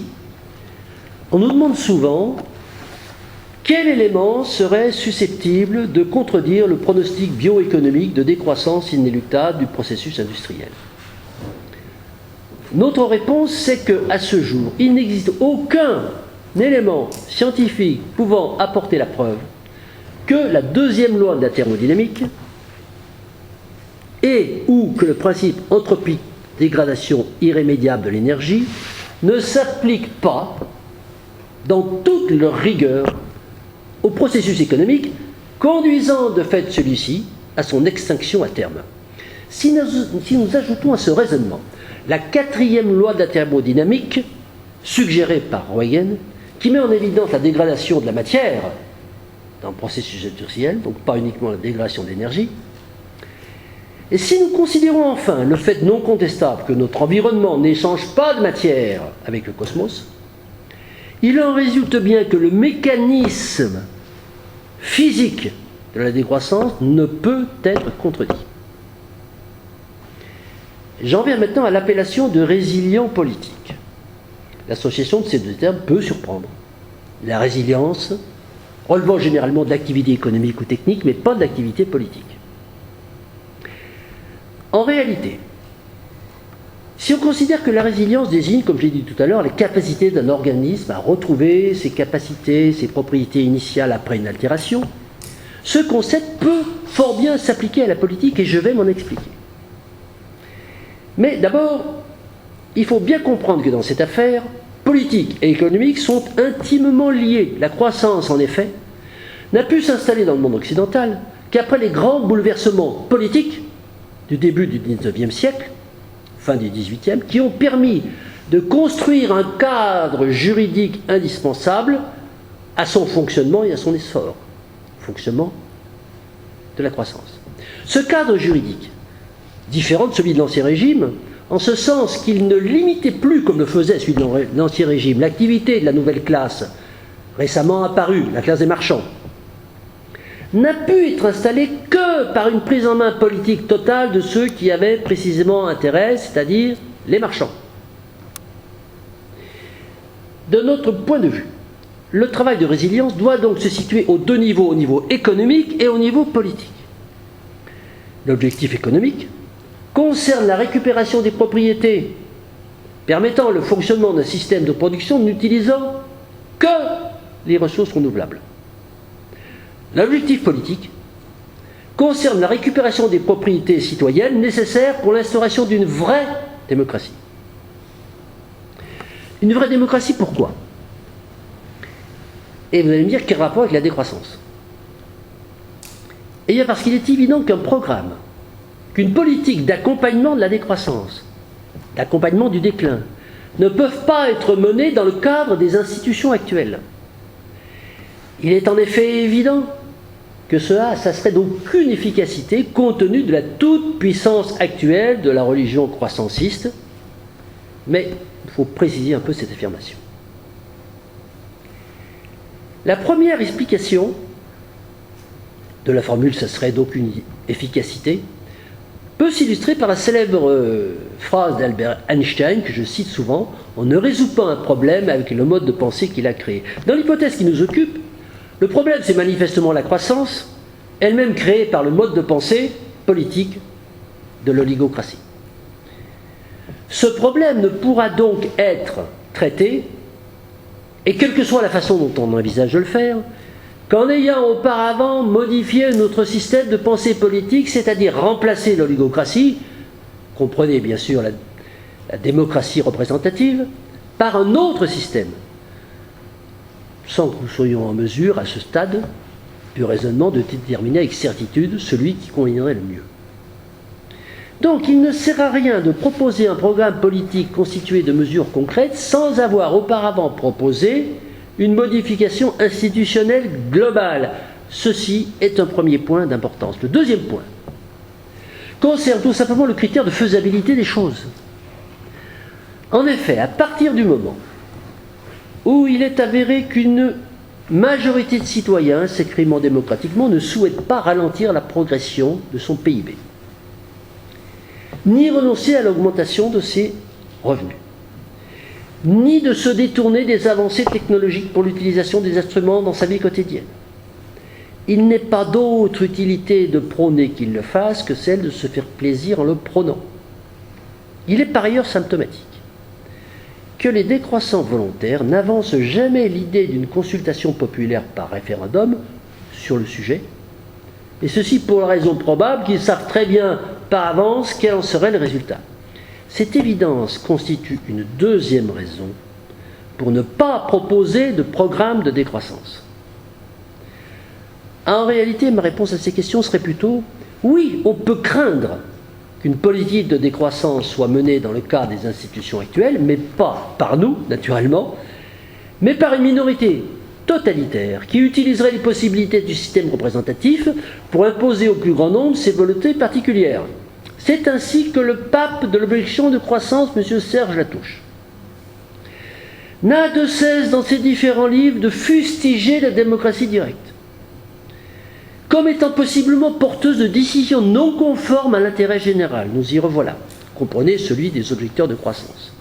on nous demande souvent quel élément serait susceptible de contredire le pronostic bioéconomique de décroissance inéluctable du processus industriel. Notre réponse, c'est qu'à ce jour, il n'existe aucun élément scientifique pouvant apporter la preuve que la deuxième loi de la thermodynamique et ou que le principe entropique dégradation irrémédiable de l'énergie ne s'applique pas dans toute leur rigueur au processus économique, conduisant de fait celui-ci à son extinction à terme. Si nous ajoutons à ce raisonnement la quatrième loi de la thermodynamique, suggérée par Roegen, qui met en évidence la dégradation de la matière dans le processus industriel, donc pas uniquement la dégradation de l'énergie, et si nous considérons enfin le fait non contestable que notre environnement n'échange pas de matière avec le cosmos, il en résulte bien que le mécanisme physique de la décroissance ne peut être contredit. J'en viens maintenant à l'appellation de résilient politique. L'association de ces deux termes peut surprendre. La résilience relevant généralement de l'activité économique ou technique, mais pas de l'activité politique. En réalité, si on considère que la résilience désigne, comme je l'ai dit tout à l'heure, les capacités d'un organisme à retrouver ses capacités, ses propriétés initiales après une altération, ce concept peut fort bien s'appliquer à la politique et je vais m'en expliquer. Mais d'abord, il faut bien comprendre que dans cette affaire, politique et économique sont intimement liés. La croissance, en effet, n'a pu s'installer dans le monde occidental qu'après les grands bouleversements politiques du début du XIXe siècle, fin du XVIIIe, qui ont permis de construire un cadre juridique indispensable à son fonctionnement et à son essor. Fonctionnement de la croissance. Ce cadre juridique, différent de celui de l'Ancien Régime, en ce sens qu'il ne limitait plus, comme le faisait celui de l'Ancien Régime, l'activité de la nouvelle classe récemment apparue, la classe des marchands, n'a pu être installé que par une prise en main politique totale de ceux qui avaient précisément intérêt, c'est-à-dire les marchands. De notre point de vue, le travail de résilience doit donc se situer aux deux niveaux, au niveau économique et au niveau politique. L'objectif économique concerne la récupération des propriétés permettant le fonctionnement d'un système de production n'utilisant que les ressources renouvelables. L'objectif politique concerne la récupération des propriétés citoyennes nécessaires pour l'instauration d'une vraie démocratie. Une vraie démocratie, pourquoi? Et vous allez me dire, quel rapport avec la décroissance? Eh bien parce qu'il est évident qu'un programme, qu'une politique d'accompagnement de la décroissance, d'accompagnement du déclin, ne peuvent pas être menées dans le cadre des institutions actuelles. Il est en effet évident que ça serait d'aucune efficacité compte tenu de la toute-puissance actuelle de la religion croissanciste, mais il faut préciser un peu cette affirmation. La première explication de la formule « ça serait d'aucune efficacité » peut s'illustrer par la célèbre phrase d'Albert Einstein, que je cite souvent: « On ne résout pas un problème avec le mode de pensée qu'il a créé. » Dans l'hypothèse qui nous occupe, le problème, c'est manifestement la croissance, elle-même créée par le mode de pensée politique de l'oligocratie. Ce problème ne pourra donc être traité, et quelle que soit la façon dont on envisage de le faire, qu'en ayant auparavant modifié notre système de pensée politique, c'est-à-dire remplacer l'oligocratie, comprenez bien sûr la démocratie représentative, par un autre système, sans que nous soyons en mesure, à ce stade du raisonnement, de déterminer avec certitude celui qui conviendrait le mieux. Donc il ne sert à rien de proposer un programme politique constitué de mesures concrètes sans avoir auparavant proposé une modification institutionnelle globale. Ceci est un premier point d'importance. Le deuxième point concerne tout simplement le critère de faisabilité des choses. En effet, à partir du moment où il est avéré qu'une majorité de citoyens s'exprimant démocratiquement ne souhaite pas ralentir la progression de son PIB, ni renoncer à l'augmentation de ses revenus, ni de se détourner des avancées technologiques pour l'utilisation des instruments dans sa vie quotidienne, il n'est pas d'autre utilité de prôner qu'il le fasse que celle de se faire plaisir en le prônant. Il est par ailleurs symptomatique que les décroissants volontaires n'avancent jamais l'idée d'une consultation populaire par référendum sur le sujet, et ceci pour la raison probable qu'ils savent très bien par avance quel en serait le résultat. Cette évidence constitue une deuxième raison pour ne pas proposer de programme de décroissance. En réalité, ma réponse à ces questions serait plutôt oui, on peut craindre qu'une politique de décroissance soit menée dans le cadre des institutions actuelles, mais pas par nous, naturellement, mais par une minorité totalitaire qui utiliserait les possibilités du système représentatif pour imposer au plus grand nombre ses volontés particulières. C'est ainsi que le pape de l'objection de croissance, M. Serge Latouche, n'a de cesse dans ses différents livres de fustiger la démocratie directe comme étant possiblement porteuse de décisions non conformes à l'intérêt général. Nous y revoilà. Comprenez celui des objecteurs de croissance.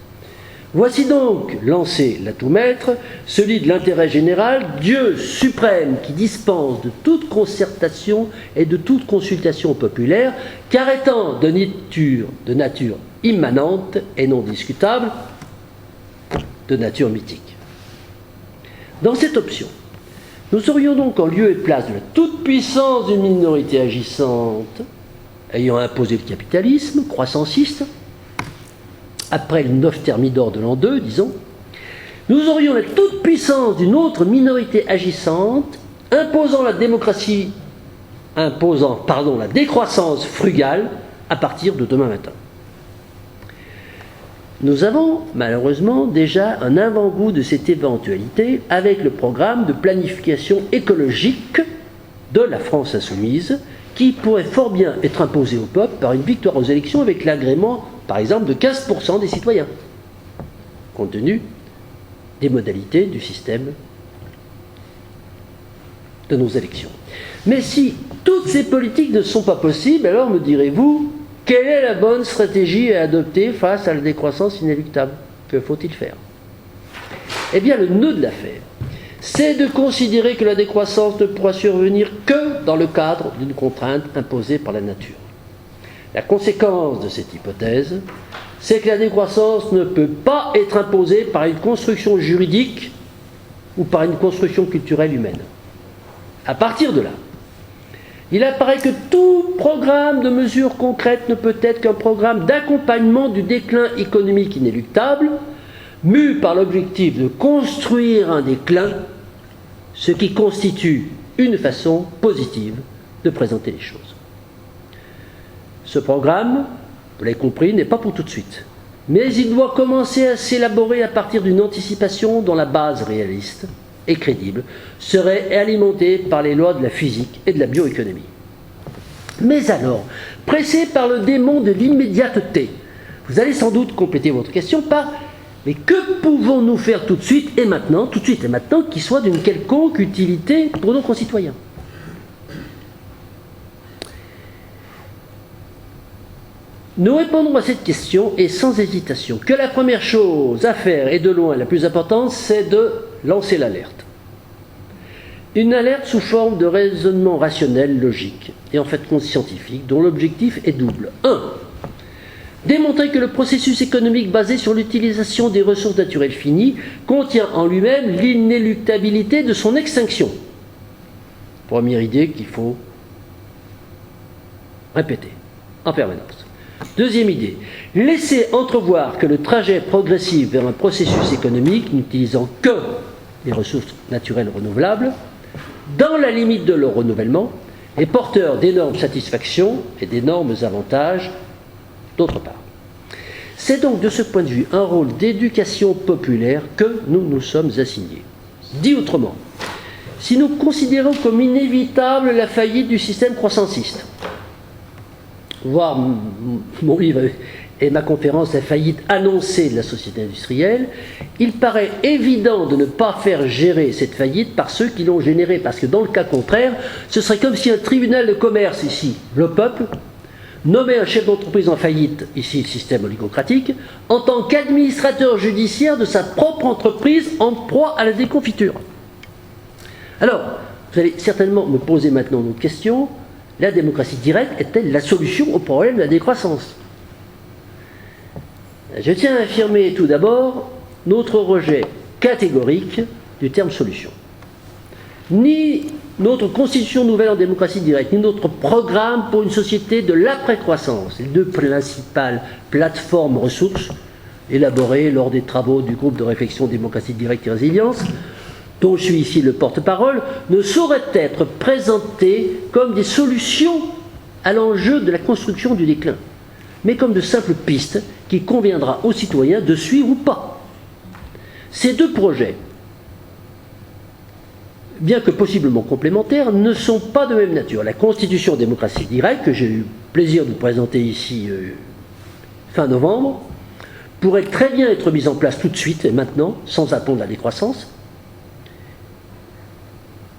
Voici donc, lancé l'atout maître, celui de l'intérêt général, Dieu suprême qui dispense de toute concertation et de toute consultation populaire, car étant de nature immanente et non discutable, de nature mythique. Dans cette option, nous aurions donc en lieu et place de la toute-puissance d'une minorité agissante, ayant imposé le capitalisme croissanciste, après le 9 Thermidor de l'an 2, disons, nous aurions la toute-puissance d'une autre minorité agissante, imposant la décroissance frugale à partir de demain matin. Nous avons malheureusement déjà un avant-goût de cette éventualité avec le programme de planification écologique de la France insoumise, qui pourrait fort bien être imposé au peuple par une victoire aux élections avec l'agrément, par exemple, de 15% des citoyens, compte tenu des modalités du système de nos élections. Mais si toutes ces politiques ne sont pas possibles, alors me direz-vous, quelle est la bonne stratégie à adopter face à la décroissance inéluctable? Que faut-il faire? Eh bien, le nœud de l'affaire, c'est de considérer que la décroissance ne pourra survenir que dans le cadre d'une contrainte imposée par la nature. La conséquence de cette hypothèse, c'est que la décroissance ne peut pas être imposée par une construction juridique ou par une construction culturelle humaine. À partir de là, il apparaît que tout programme de mesures concrètes ne peut être qu'un programme d'accompagnement du déclin économique inéluctable, mu par l'objectif de construire un déclin, ce qui constitue une façon positive de présenter les choses. Ce programme, vous l'avez compris, n'est pas pour tout de suite, mais il doit commencer à s'élaborer à partir d'une anticipation dont la base réaliste et crédible serait alimentée par les lois de la physique et de la bioéconomie. Mais alors, pressé par le démon de l'immédiateté, vous allez sans doute compléter votre question par « Mais que pouvons-nous faire tout de suite et maintenant, qui soit d'une quelconque utilité pour nos concitoyens ?» Nous répondrons à cette question et sans hésitation que la première chose à faire, et de loin la plus importante, c'est de lancer l'alerte. Une alerte sous forme de raisonnement rationnel, logique et en fait scientifique, dont l'objectif est double. 1. Démontrer que le processus économique basé sur l'utilisation des ressources naturelles finies contient en lui-même l'inéluctabilité de son extinction. Première idée qu'il faut répéter en permanence. Deuxième idée, laisser entrevoir que le trajet progressif vers un processus économique n'utilisant que les ressources naturelles renouvelables, dans la limite de leur renouvellement, est porteur d'énormes satisfactions et d'énormes avantages d'autre part. C'est donc de ce point de vue un rôle d'éducation populaire que nous nous sommes assignés. Dit autrement, si nous considérons comme inévitable la faillite du système croissanciste, voire mon livre et ma conférence La faillite annoncée de la société industrielle, il paraît évident de ne pas faire gérer cette faillite par ceux qui l'ont générée, parce que dans le cas contraire, ce serait comme si un tribunal de commerce, ici, le peuple, nommait un chef d'entreprise en faillite, ici le système oligocratique, en tant qu'administrateur judiciaire de sa propre entreprise en proie à la déconfiture. Alors, vous allez certainement me poser maintenant une autre question. La démocratie directe est-elle la solution au problème de la décroissance ? Je tiens à affirmer tout d'abord notre rejet catégorique du terme solution. Ni notre constitution nouvelle en démocratie directe, ni notre programme pour une société de l'après-croissance, les deux principales plateformes ressources élaborées lors des travaux du groupe de réflexion démocratie directe et résilience, dont je suis ici le porte-parole, ne sauraient être présentées comme des solutions à l'enjeu de la construction du déclin, mais comme de simples pistes qu'il conviendra aux citoyens de suivre ou pas. Ces deux projets, bien que possiblement complémentaires, ne sont pas de même nature. La Constitution démocratie directe, que j'ai eu plaisir de vous présenter ici fin novembre, pourrait très bien être mise en place tout de suite et maintenant, sans attendre la décroissance.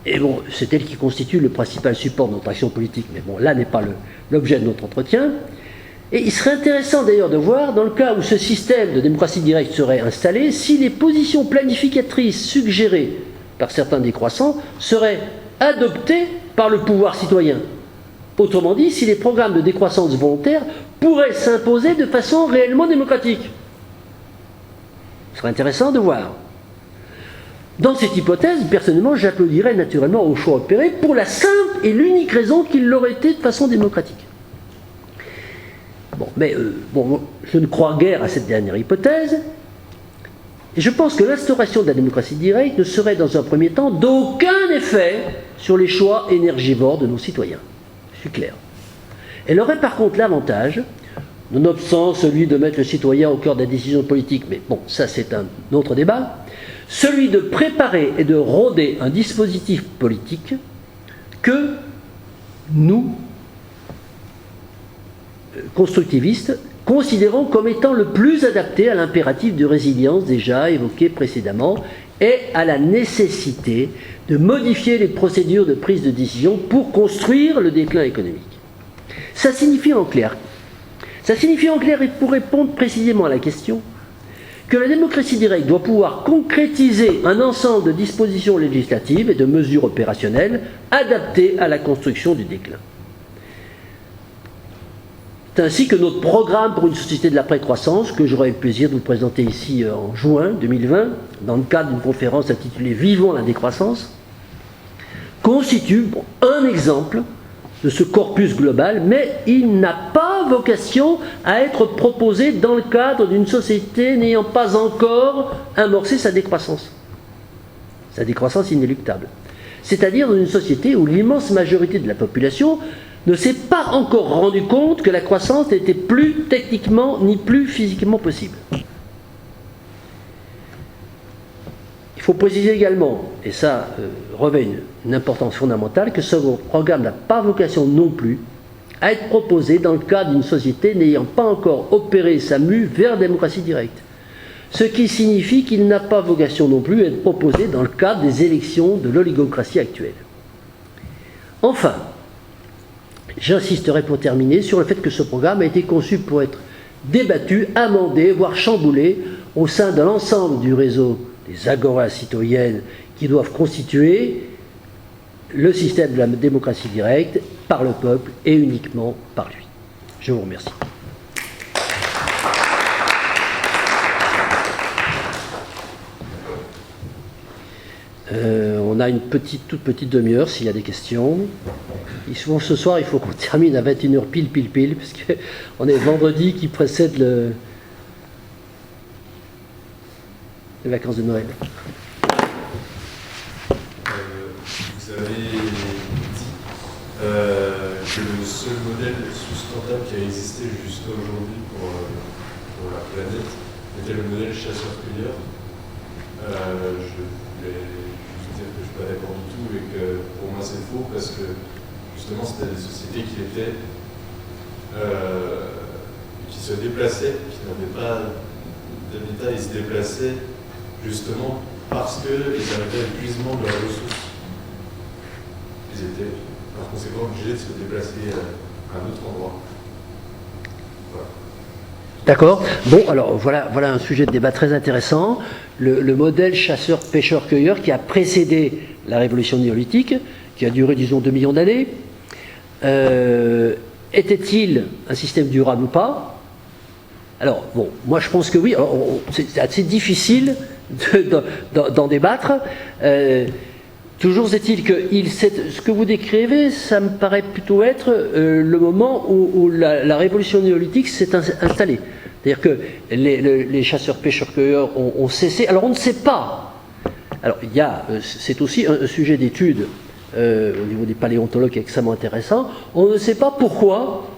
Et bon, c'est elle qui constitue le principal support de notre action politique, mais bon, là n'est pas l'objet de notre entretien. Et il serait intéressant d'ailleurs de voir, dans le cas où ce système de démocratie directe serait installé, si les positions planificatrices suggérées par certains décroissants seraient adoptées par le pouvoir citoyen. Autrement dit, si les programmes de décroissance volontaire pourraient s'imposer de façon réellement démocratique. Ce serait intéressant de voir. Dans cette hypothèse, personnellement, j'applaudirais naturellement au choix opéré pour la simple et l'unique raison qu'il l'aurait été de façon démocratique. Bon, mais je ne crois guère à cette dernière hypothèse, et je pense que l'instauration de la démocratie directe ne serait dans un premier temps d'aucun effet sur les choix énergivores de nos citoyens. Je suis clair. Elle aurait par contre l'avantage, nonobstant celui de mettre le citoyen au cœur de la décision politique, mais bon, ça c'est un autre débat, celui de préparer et de rôder un dispositif politique que nous, constructivistes, considérons comme étant le plus adapté à l'impératif de résilience déjà évoqué précédemment et à la nécessité de modifier les procédures de prise de décision pour construire le déclin économique. Ça signifie en clair, et pour répondre précisément à la question, que la démocratie directe doit pouvoir concrétiser un ensemble de dispositions législatives et de mesures opérationnelles adaptées à la construction du déclin. ainsi que notre programme pour une société de l'après-croissance, que j'aurai le plaisir de vous présenter ici en juin 2020, dans le cadre d'une conférence intitulée « Vivons la décroissance », constitue un exemple de ce corpus global, mais il n'a pas vocation à être proposé dans le cadre d'une société n'ayant pas encore amorcé sa décroissance inéluctable. C'est-à-dire dans une société où l'immense majorité de la population ne s'est pas encore rendu compte que la croissance n'était plus techniquement ni plus physiquement possible. Il faut préciser également, et ça revêt une importance fondamentale, que ce programme n'a pas vocation non plus à être proposé dans le cadre d'une société n'ayant pas encore opéré sa mue vers la démocratie directe. Ce qui signifie qu'il n'a pas vocation non plus à être proposé dans le cadre des élections de l'oligocratie actuelle. Enfin, j'insisterai pour terminer sur le fait que ce programme a été conçu pour être débattu, amendé, voire chamboulé au sein de l'ensemble du réseau des agoras citoyennes qui doivent constituer le système de la démocratie directe par le peuple et uniquement par lui. Je vous remercie. On a une toute petite demi-heure s'il y a des questions. Souvent ce soir, il faut qu'on termine à 21h pile, parce qu'on est vendredi qui précède les vacances de Noël. Vous avez dit que le seul modèle sustentable qui a existé jusqu'à aujourd'hui pour la planète était le modèle chasseur-cueilleur. Je voulais juste dire que je ne suis pas d'accord du tout et que pour moi c'est faux parce que justement c'était des sociétés qui se déplaçaient, qui n'avaient pas d'habitat, ils se déplaçaient justement parce qu'ils avaient l'épuisement de leurs ressources. Ils étaient par conséquent obligés de se déplacer à un autre endroit. Voilà. D'accord. Bon, alors voilà un sujet de débat très intéressant. Le modèle chasseur-pêcheur-cueilleur qui a précédé la révolution néolithique, qui a duré, disons, 2 millions d'années, était-il un système durable ou pas? Alors, bon, moi je pense que oui. C'est assez difficile d'en débattre. Toujours est-il que ce que vous décrivez, ça me paraît plutôt être le moment où la révolution néolithique s'est installée. C'est-à-dire que les chasseurs-pêcheurs-cueilleurs ont cessé. Alors on ne sait pas. Alors c'est aussi un sujet d'étude au niveau des paléontologues extrêmement intéressant. On ne sait pas pourquoi.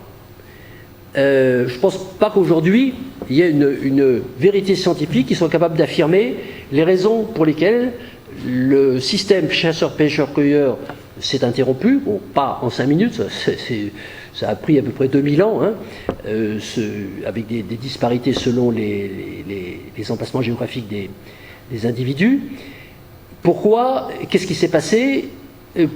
Je ne pense pas qu'aujourd'hui il y ait une vérité scientifique qui soit capable d'affirmer les raisons pour lesquelles le système chasseur-pêcheur-cueilleur s'est interrompu. Bon, pas en 5 minutes, ça a pris à peu près 2000 ans, avec des disparités selon les emplacements géographiques des individus. Pourquoi? Qu'est-ce qui s'est passé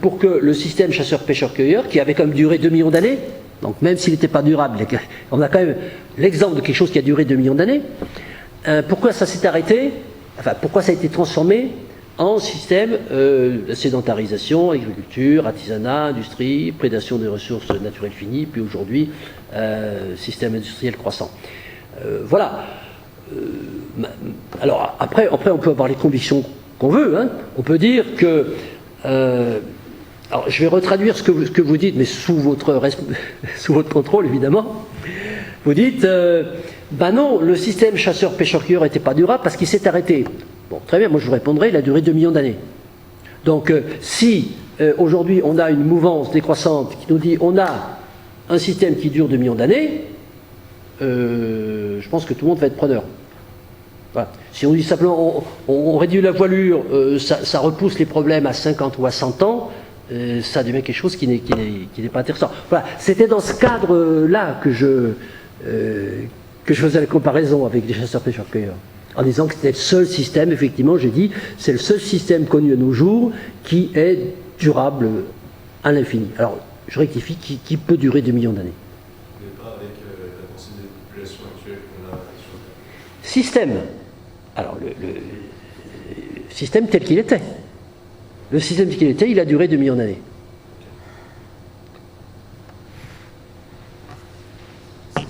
pour que le système chasseur-pêcheur-cueilleur, qui avait quand même duré 2 millions d'années, donc même s'il n'était pas durable, on a quand même l'exemple de quelque chose qui a duré 2 millions d'années, pourquoi ça s'est arrêté? Enfin, pourquoi ça a été transformé en système de sédentarisation, agriculture, artisanat, industrie, prédation des ressources naturelles finies, puis aujourd'hui, système industriel croissant. Voilà. Alors, après, on peut avoir les convictions qu'on veut. On peut dire que... alors, je vais retraduire ce que vous dites, mais sous votre contrôle, évidemment. Vous dites, non, le système chasseur-pêcheur-cueilleur n'était pas durable parce qu'il s'est arrêté. Bon, très bien, moi je vous répondrai, il a duré 2 millions d'années. Donc, si aujourd'hui on a une mouvance décroissante qui nous dit on a un système qui dure 2 millions d'années, je pense que tout le monde va être preneur. Voilà. Si on dit simplement on réduit la voilure, ça repousse les problèmes à 50 ou à 100 ans, ça devient quelque chose qui n'est pas intéressant. Voilà. C'était dans ce cadre-là que je faisais la comparaison avec les chasseurs-pêcheurs-cueilleurs. En disant que c'était le seul système, effectivement, j'ai dit, c'est le seul système connu à nos jours qui est durable à l'infini. Alors, je rectifie, qui peut durer 2 millions d'années. Mais pas avec la densité de population actuelle qu'on a sur Terre. Système. Alors, le système tel qu'il était. Le système tel qu'il était, il a duré 2 millions d'années. C'est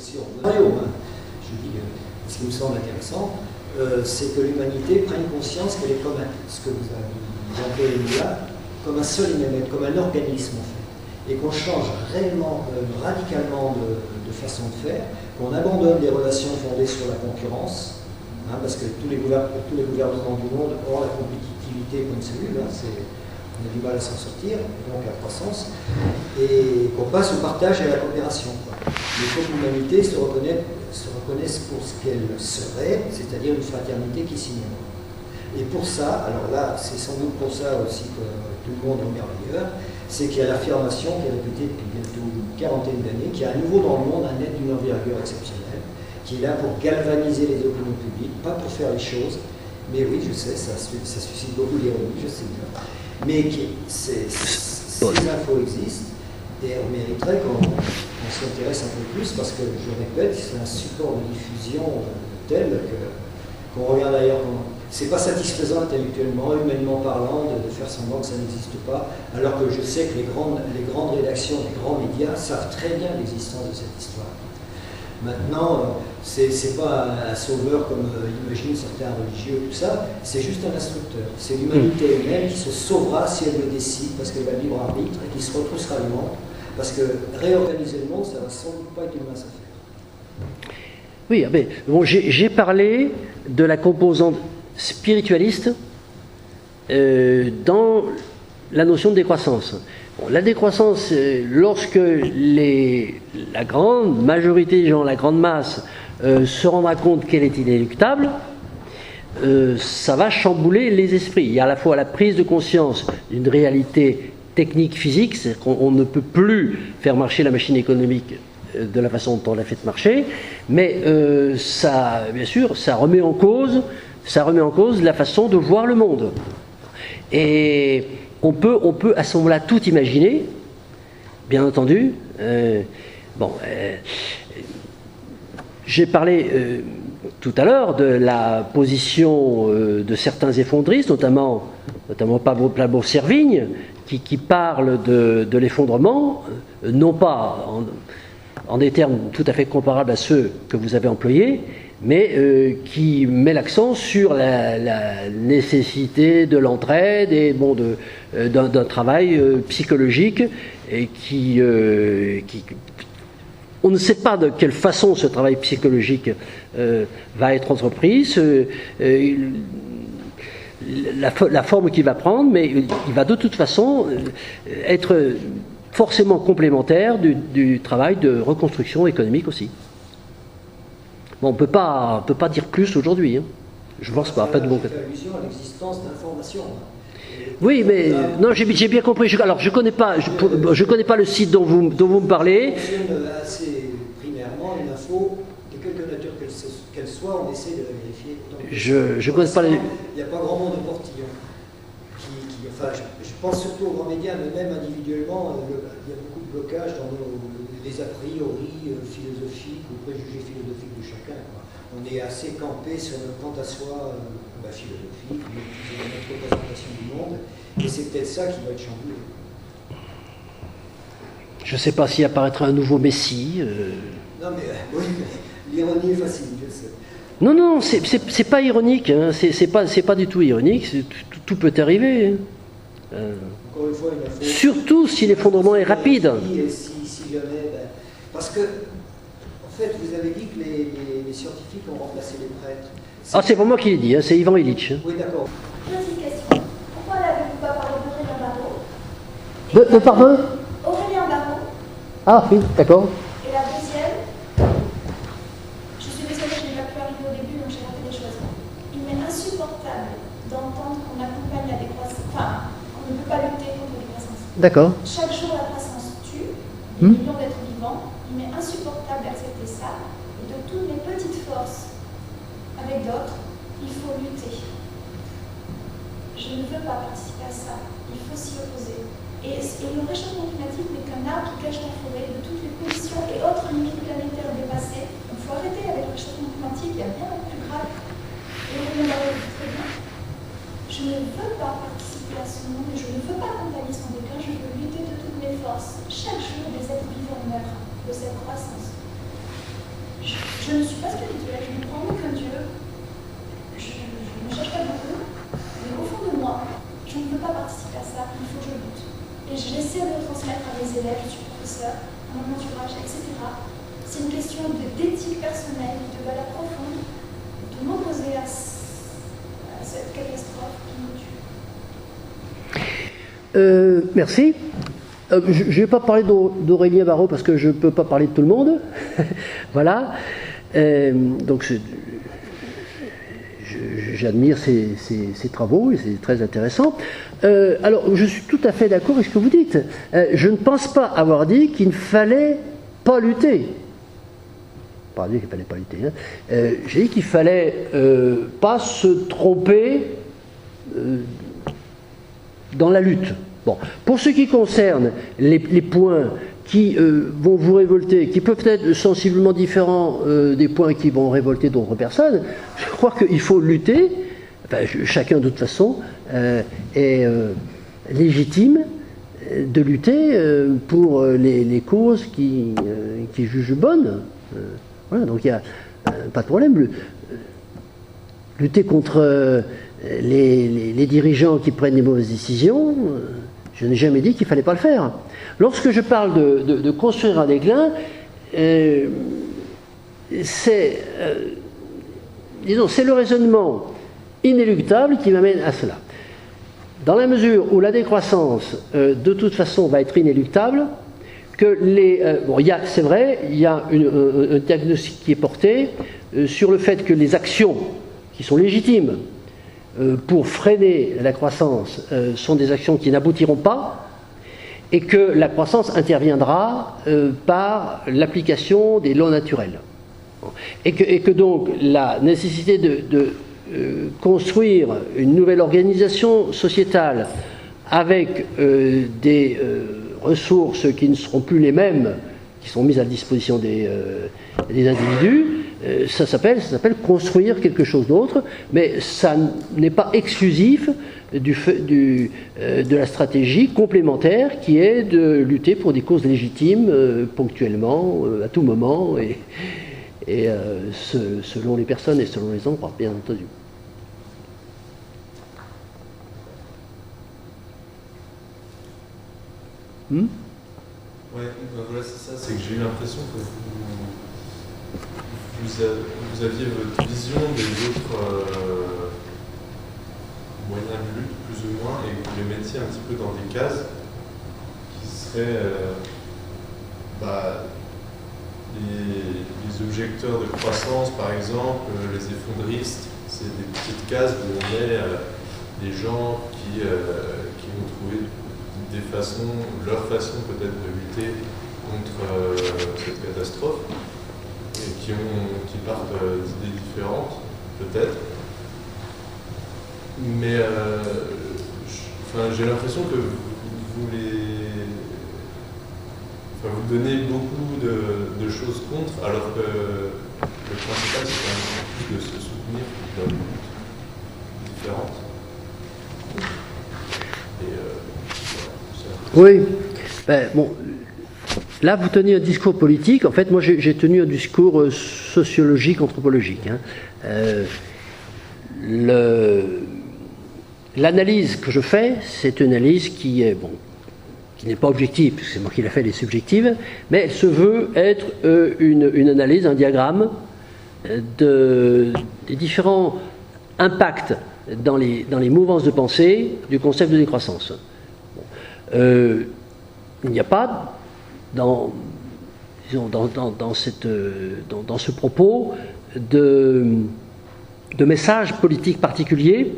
réflexion. Je dis, ce qui me semble intéressant, c'est que l'humanité prenne conscience qu'elle est comme ce que vous avez employé là, comme un seul humain, comme un organisme en fait, et qu'on change réellement, radicalement de façon de faire, qu'on abandonne des relations fondées sur la concurrence, parce que tous les gouvernements du monde ont la compétitivité comme cellule, on a du mal à s'en sortir, et donc la croissance, et qu'on passe au partage et à la coopération. Il faut que l'humanité se reconnaisse pour ce qu'elle serait, c'est-à-dire une fraternité qui s'ignore. Et pour ça, alors là, c'est sans doute pour ça aussi que tout le monde regarde ailleurs, c'est qu'il y a l'affirmation qui est répétée depuis bientôt une quarantaine d'années, qu'il y a à nouveau dans le monde un être d'une envergure exceptionnelle, qui est là pour galvaniser les opinions publiques, pas pour faire les choses, mais oui, je sais, ça suscite beaucoup d'ironie, je sais bien, mais ces infos existent, et on mériterait qu'on s'y intéresse un peu plus, parce que, je répète, c'est un support de diffusion tel qu'on regarde ailleurs. C'est pas satisfaisant intellectuellement, humainement parlant, de faire semblant que ça n'existe pas, alors que je sais que les grandes rédactions, les grands médias savent très bien l'existence de cette histoire. Maintenant, c'est pas un sauveur comme imaginent certains religieux, tout ça, c'est juste un instructeur. C'est l'humanité elle-même qui se sauvera si elle le décide, parce qu'elle va libre arbitre, et qui se retroussera les manches, parce que réorganiser le monde, ça va sans doute pas être une mince affaire. Oui, mais bon, j'ai parlé de la composante spiritualiste dans la notion de décroissance. Bon, la décroissance, lorsque la grande majorité des gens, la grande masse, se rendra compte qu'elle est inéluctable, ça va chambouler les esprits. Il y a à la fois la prise de conscience d'une réalité technique, physique, c'est qu'on ne peut plus faire marcher la machine économique de la façon dont on l'a fait marcher, mais ça, bien sûr, ça remet en cause la façon de voir le monde. Et on peut à ce moment-là tout imaginer, bien entendu. J'ai parlé tout à l'heure de la position de certains effondristes, notamment Pablo Servigne, qui parle de l'effondrement, non pas en des termes tout à fait comparables à ceux que vous avez employés, mais qui met l'accent sur la nécessité de l'entraide et d'un travail psychologique et on ne sait pas de quelle façon ce travail psychologique va être entrepris, la forme qu'il va prendre, mais il va de toute façon être forcément complémentaire du travail de reconstruction économique aussi. Bon, on ne peut pas dire plus aujourd'hui. Hein. Je ne pense pas de mon côté. C'est allusion à l'existence d'informations. Oui, mais non, j'ai bien compris. Alors, je connais pas le site dont vous me parlez. Assez primairement une info de quelque nature qu'elle soit, on essaie de la vérifier. Donc, je connais pas les. Il n'y a pas grand monde de portillon. Je pense surtout aux grands médias, mais même individuellement, il y a beaucoup de blocages dans les a priori philosophiques ou préjugés philosophiques de chacun. On est assez campé sur notre quant à soi philosophique, notre représentation du monde, et c'est peut-être ça qui va être chamboulé. Je ne sais pas s'il apparaîtra un nouveau Messie. Non, mais oui, l'ironie est facile, je sais. Non, c'est pas ironique, hein. C'est pas du tout ironique, tout peut arriver. Encore une fois, surtout si l'effondrement est rapide. Et si jamais, parce que, en fait, vous avez dit que les scientifiques ont remplacé les prêtres. C'est pas moi qui l'ai dit, hein, c'est Ivan Illich. Oui, d'accord. Petite question. Pourquoi n'avez-vous pas parlé d'Aurélien Barraud? De pardon? Aurélien Barraud. Ah oui, d'accord. Et la deuxième, je suis désolée, je n'ai pas pu arriver au début, donc j'ai raté des choses. Il m'est insupportable d'entendre qu'on accompagne la décroissance, qu'on ne peut pas lutter contre la décroissance. D'accord. Chaque jour, la croissance tue des millions d'êtres vivants. Il m'est insupportable d'accepter ça. Et de toutes les petites forces avec d'autres, il faut lutter. Je ne veux pas participer à ça. Il faut s'y opposer. Et le réchauffement climatique n'est qu'un arbre qui cache la forêt de toutes les pollutions et autres limites planétaires dépassées. Donc il faut arrêter avec le réchauffement climatique, il y a bien plus grave. Et on le dit très bien. Je ne veux pas participer à ce monde et je ne veux pas condamner son déclin, je veux lutter de toutes mes forces. Chaque jour, des êtres vivants meurent de cette croissance. Je ne suis pas spirituelle, je ne prends aucun Dieu, je ne cherche pas beaucoup, mais au fond de moi, je ne veux pas participer à ça, il faut que je lutte. Et j'essaie de le transmettre à mes élèves, je suis professeur, à mon entourage, etc. C'est une question d'éthique personnelle, de valeur profonde, de m'opposer à cette catastrophe qui nous tue. Merci. Je ne vais pas parler d'Aurélien Barraud parce que je ne peux pas parler de tout le monde. Voilà. Donc j'admire ses travaux et c'est très intéressant. Alors je suis tout à fait d'accord avec ce que vous dites. Je ne pense pas avoir dit qu'il ne fallait pas lutter. Pas dit qu'il ne fallait pas lutter. Hein. J'ai dit qu'il ne fallait pas se tromper dans la lutte. Bon. Pour ce qui concerne les points qui vont vous révolter, qui peuvent être sensiblement différents des points qui vont révolter d'autres personnes, je crois qu'il faut lutter. Enfin, chacun de toute façon est légitime de lutter pour les causes qui jugent bonnes. Voilà, donc il n'y a pas de problème. Lutter contre les dirigeants qui prennent des mauvaises décisions, je n'ai jamais dit qu'il ne fallait pas le faire. Lorsque je parle de construire un déclin, c'est le raisonnement inéluctable qui m'amène à cela. Dans la mesure où la décroissance, de toute façon, va être inéluctable, que c'est vrai, il y a un diagnostic qui est porté sur le fait que les actions qui sont légitimes pour freiner la croissance sont des actions qui n'aboutiront pas et que la croissance interviendra par l'application des lois naturelles. Et que donc la nécessité de construire une nouvelle organisation sociétale avec des ressources qui ne seront plus les mêmes, qui sont mises à la disposition des individus, ça s'appelle construire quelque chose d'autre, mais ça n'est pas exclusif de la stratégie complémentaire qui est de lutter pour des causes légitimes ponctuellement, à tout moment, et selon les personnes et selon les endroits, bien entendu. Ouais, ben voilà, c'est ça, c'est que j'ai eu l'impression que vous aviez votre vision des autres moyens de lutte, plus ou moins, et que vous les mettiez un petit peu dans des cases qui seraient les objecteurs de croissance, par exemple, les effondristes, c'est des petites cases où on met des gens qui vont trouver leur façon peut-être de lutter contre cette catastrophe, et qui partent d'idées différentes, peut-être. Mais j'ai l'impression que vous donnez beaucoup de choses contre, alors que le principal, c'est quand même de se soutenir dans des luttes différentes. Oui, là vous tenez un discours politique, en fait moi j'ai tenu un discours sociologique, anthropologique. L'analyse que je fais, c'est une analyse qui n'est pas objective, parce que c'est moi qui l'ai fait, elle est subjective, mais elle se veut être une analyse, un diagramme des différents impacts dans les mouvances de pensée du concept de décroissance. Il n'y a pas dans ce propos de message politique particulier,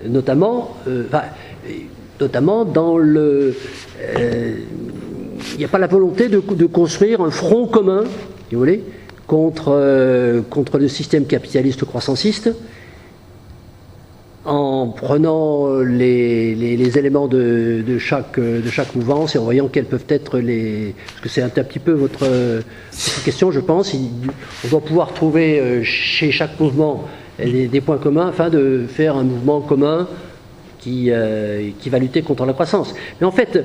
notamment dans le... il n'y a pas la volonté de construire un front commun, si vous voulez, contre le système capitaliste croissanciste, en prenant les éléments de chaque mouvance et en voyant quels peuvent être parce que c'est un petit peu votre question, je pense. On doit pouvoir trouver chez chaque mouvement des points communs afin de faire un mouvement commun qui va lutter contre la croissance. Mais en fait,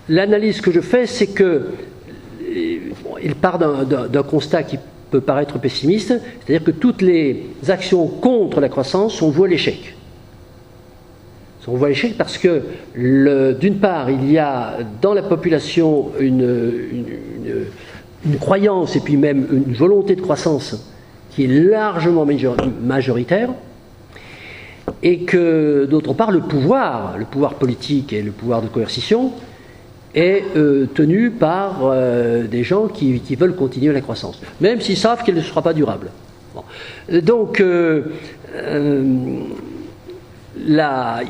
l'analyse que je fais, c'est que il part d'un constat qui peut paraître pessimiste, c'est-à-dire que toutes les actions contre la croissance sont vouées à l'échec. Sont vouées à l'échec parce que, d'une part, il y a dans la population une croyance et puis même une volonté de croissance qui est largement majoritaire, et que, d'autre part, le pouvoir politique et le pouvoir de coercition est tenu par des gens qui veulent continuer la croissance, même s'ils savent qu'elle ne sera pas durable. Bon. Donc, il n'y a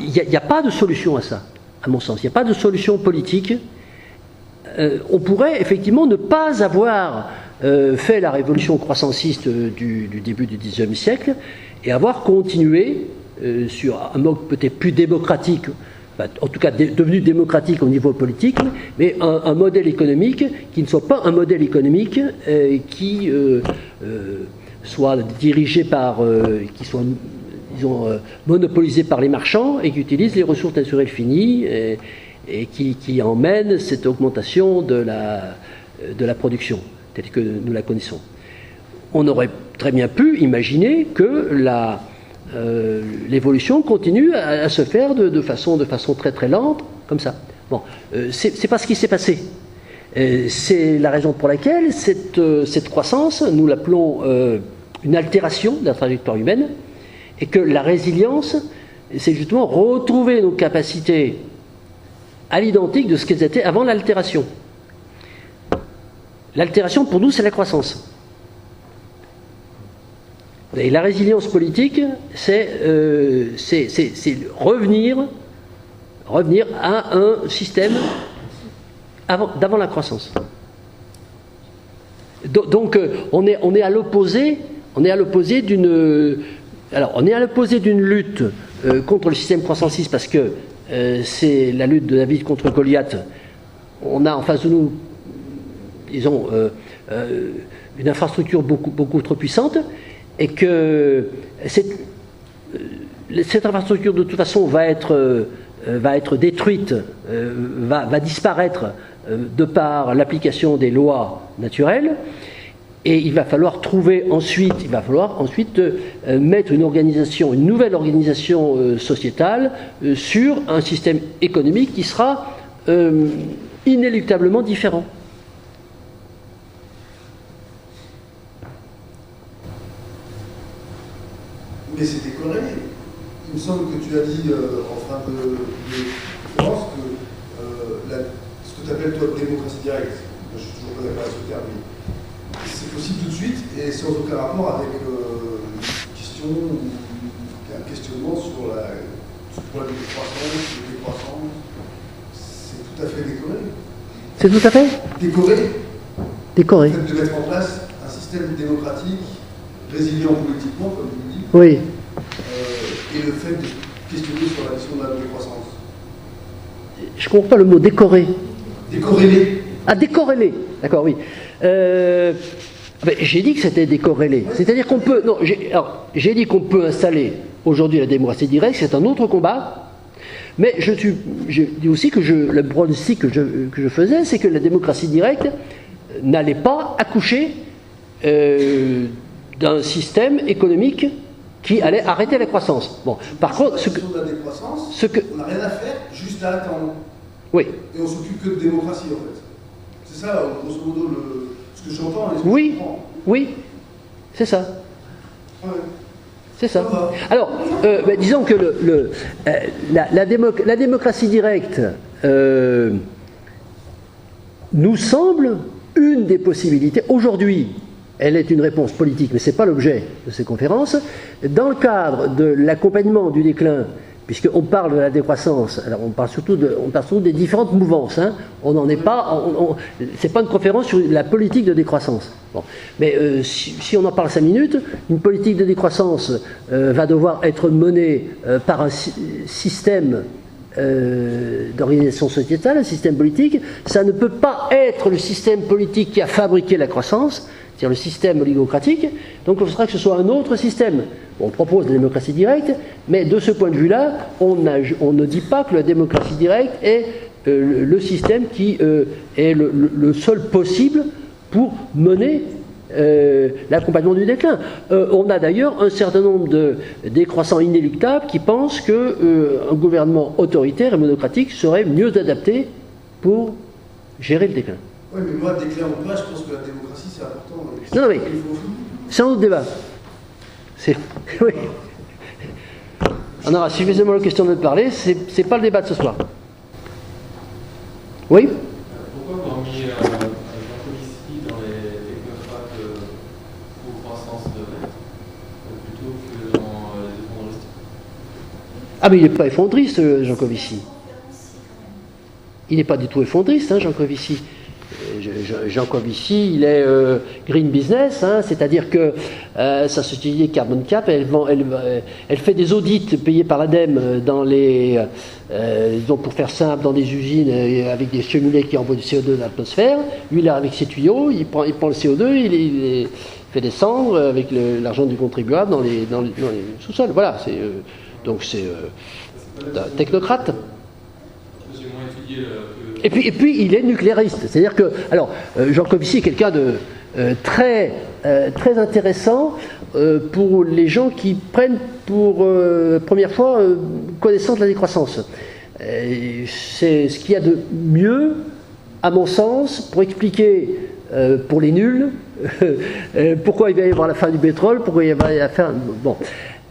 pas de solution à ça, à mon sens. Il n'y a pas de solution politique. On pourrait effectivement ne pas avoir fait la révolution croissanciste du début du XIXe siècle et avoir continué sur un mode peut-être plus démocratique, en tout cas devenu démocratique au niveau politique, mais un modèle économique qui ne soit pas un modèle économique qui soit dirigé par, qui soit, disons, monopolisé par les marchands et qui utilise les ressources naturelles finies et qui emmène cette augmentation de la production telle que nous la connaissons. On aurait très bien pu imaginer que l'évolution continue à se faire de façon très très lente, comme ça. Bon, c'est pas ce qui s'est passé. C'est la raison pour laquelle cette croissance, nous l'appelons une altération de la trajectoire humaine, et que la résilience, c'est justement retrouver nos capacités à l'identique de ce qu'elles étaient avant l'altération. L'altération, pour nous, c'est la croissance. Et la résilience politique, c'est revenir à un système d'avant la croissance. Donc, on est à l'opposé d'une lutte contre le système croissanciste, parce que c'est la lutte de David contre Goliath. On a en face de nous, disons, une infrastructure beaucoup trop puissante, et que cette infrastructure de toute façon va être détruite, va disparaître de par l'application des lois naturelles, et il va falloir ensuite mettre une nouvelle organisation sociétale sur un système économique qui sera inéluctablement différent. Mais c'était corrélé. Il me semble que tu as dit en fin de conférence que ce que tu appelles toi démocratie directe, je suis toujours pas d'accord avec ce terme, mais c'est possible tout de suite et sans aucun rapport avec une question ou un questionnement sur le problème de croissance, de décroissance. C'est tout à fait décoré. C'est tout à fait décoré. Le fait de mettre en place un système démocratique résilient politiquement, comme tu le dis. Oui. Et le fait de questionner sur la question de la décroissance. Je ne comprends pas le mot décoré. Décorrélé. Ah, décorrélé. D'accord, oui. J'ai dit que c'était décorrélé. C'est-à-dire qu'on peut. Non, j'ai dit qu'on peut installer aujourd'hui la démocratie directe, c'est un autre combat. Mais je dis aussi que le pronostic que je faisais, c'est que la démocratie directe n'allait pas accoucher d'un système économique qui allait arrêter la croissance. Bon, par contre, la décroissance, on n'a rien à faire, juste à attendre. Oui. Et on s'occupe que de démocratie, en fait. C'est ça, grosso modo, ce que j'entends. Oui, c'est ça. Ouais. C'est ça. Alors, disons que la démocratie directe nous semble une des possibilités. Aujourd'hui, elle est une réponse politique, mais ce n'est pas l'objet de ces conférences. Dans le cadre de l'accompagnement du déclin, puisqu'on parle de la décroissance, alors on parle surtout des différentes mouvances. Hein. On n'en est pas. C'est pas une conférence sur la politique de décroissance. Bon. Mais si on en parle 5 minutes, une politique de décroissance va devoir être menée par un système d'organisation sociétale, un système politique. Ça ne peut pas être le système politique qui a fabriqué la croissance, c'est-à-dire le système oligocratique. Donc il faudra que ce soit un autre système. On propose la démocratie directe, mais de ce point de vue-là, on ne dit pas que la démocratie directe est le système qui est le seul possible pour mener l'accompagnement du déclin. On a d'ailleurs un certain nombre de décroissants inéluctables qui pensent qu'un gouvernement autoritaire et monocratique serait mieux adapté pour gérer le déclin. Oui, mais moi, déclin ou pas, je pense que la démocratie, c'est important. Non, non, mais c'est un autre débat. Oui. On aura suffisamment l'occasion de parler, c'est pas le débat de ce soir. Oui? Pourquoi on a mis Jean Covici dans les technocrates pour croissance verte plutôt que dans les effondristes? Ah, mais il n'est pas effondriste, Jean Covici. Il n'est pas du tout effondriste, hein, Jean Covici. Jean Covici, il est green business, hein, c'est-à-dire que sa société Carbon Cap, elle fait des audits payés par l'ADEME dans les, pour faire simple, dans des usines avec des chenilets qui envoient du CO2 dans l'atmosphère. Lui, là, avec ses tuyaux, il prend le CO2, il fait descendre avec l'argent du contribuable dans les sous-sols. Voilà, donc c'est technocrate. J'ai moins étudié Et puis, il est nucléariste. C'est-à-dire que, alors, Jean Covici est quelqu'un de très intéressant pour les gens qui prennent pour première fois connaissance de la décroissance. C'est ce qu'il y a de mieux, à mon sens, pour expliquer pour les nuls pourquoi il va y avoir la fin du pétrole, pourquoi il va y avoir la fin. Bon.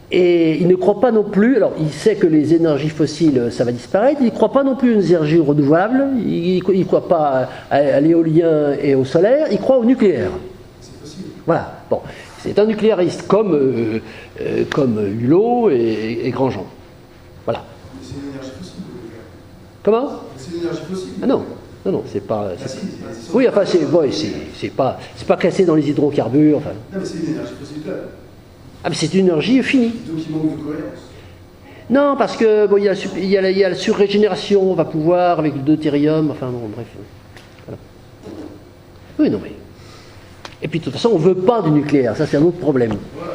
Et il ne croit pas non plus, alors il sait que les énergies fossiles, ça va disparaître, il ne croit pas non plus aux énergies renouvelables, il ne croit pas à l'éolien et au solaire, il croit au nucléaire. C'est possible. Voilà, bon, c'est un nucléariste comme Hulot et Grandjean. Voilà. Mais c'est une énergie fossile. Comment? C'est une énergie fossile. Ah non, c'est pas... Ah, si, Oui, enfin, c'est pas classé dans les hydrocarbures, enfin... Non, mais c'est une énergie fossile là. Ah, mais c'est une énergie finie. Donc il manque de cohérence. Non, parce que bon, il y a la surrégénération, on va pouvoir avec le deutérium, enfin bon, bref. Voilà. Oui, non mais. Et puis de toute façon, on ne veut pas du nucléaire, ça c'est un autre problème. Voilà.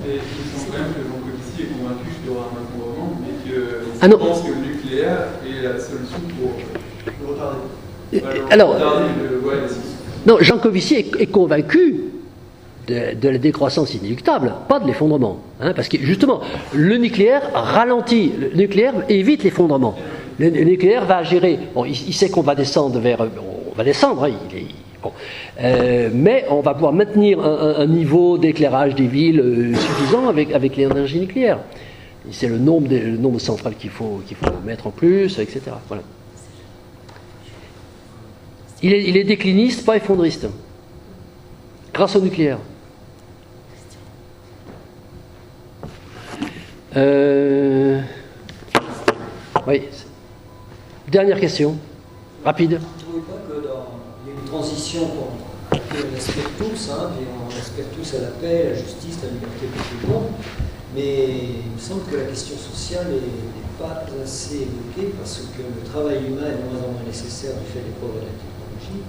Et il semble quand même que Jean Covici est convaincu qu'il y aura un encombrement, mais Ah non. qu'il pense que le nucléaire est la solution pour Le retarder. Alors, ouais, non, Jean Covici est convaincu de la décroissance inéluctable, pas de l'effondrement. Hein, parce que justement, le nucléaire ralentit, le nucléaire évite l'effondrement. Le nucléaire va gérer. Bon, il sait qu'on va descendre vers. On va descendre, hein, bon. Mais on va pouvoir maintenir un niveau d'éclairage des villes suffisant avec l'énergie nucléaire. C'est le nombre de centrales qu'il faut mettre en plus, etc. Voilà. Il est décliniste, pas effondriste. Grâce au nucléaire. Oui. Dernière question. Rapide. Vous ne trouvez pas que il y a une transition qu'on espère tous, hein, et on espère tous à la paix, la justice, la liberté pour tout le monde, mais il me semble que la question sociale n'est pas assez évoquée parce que le travail humain est de moins en moins nécessaire du fait des progrès de la technologie.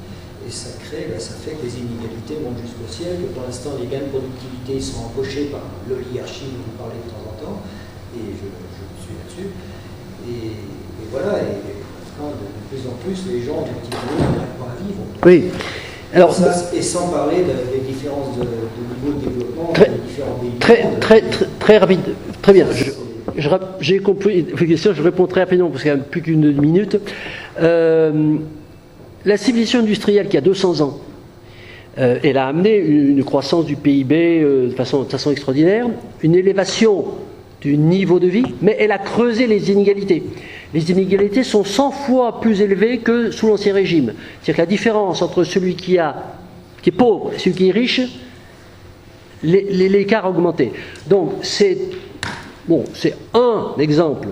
Et ça fait que les inégalités montent jusqu'au ciel, que pour l'instant les gains de productivité sont empochés par l'oligarchie dont vous parlez de temps en temps, et je suis là-dessus. Et voilà, et quand de plus en plus les gens ont des petits boulots n'arrivent pas à vivre. Oui. Alors, ça, et sans parler des différences de niveau de développement des différents pays. Très rapide, très bien. J'ai compris vos questions, je réponds très rapidement parce qu'il n'y a plus qu'une minute. La civilisation industrielle qui a 200 ans, elle a amené une croissance du PIB de façon extraordinaire, une élévation du niveau de vie, mais elle a creusé les inégalités. Les inégalités sont 100 fois plus élevées que sous l'Ancien Régime. C'est-à-dire que la différence entre celui qui est pauvre et celui qui est riche, l'écart a augmenté. Donc c'est un exemple.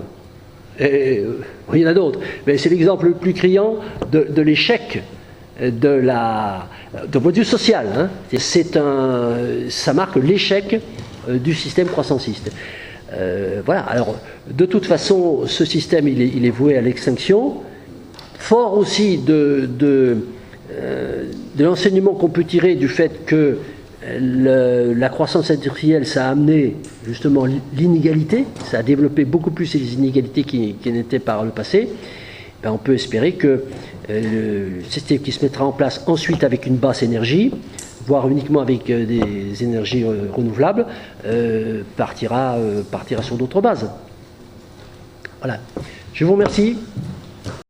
Et, il y en a d'autres, mais c'est l'exemple le plus criant de l'échec de point de vue social. Hein. Ça marque l'échec du système croissanciste. Voilà. Alors, de toute façon, ce système, il est voué à l'extinction. Fort aussi de l'enseignement qu'on peut tirer du fait que la croissance industrielle, ça a amené justement l'inégalité, ça a développé beaucoup plus les inégalités qui n'étaient par le passé. Ben, on peut espérer que Le système qui se mettra en place ensuite avec une basse énergie, voire uniquement avec des énergies renouvelables, partira sur d'autres bases. Voilà. Je vous remercie.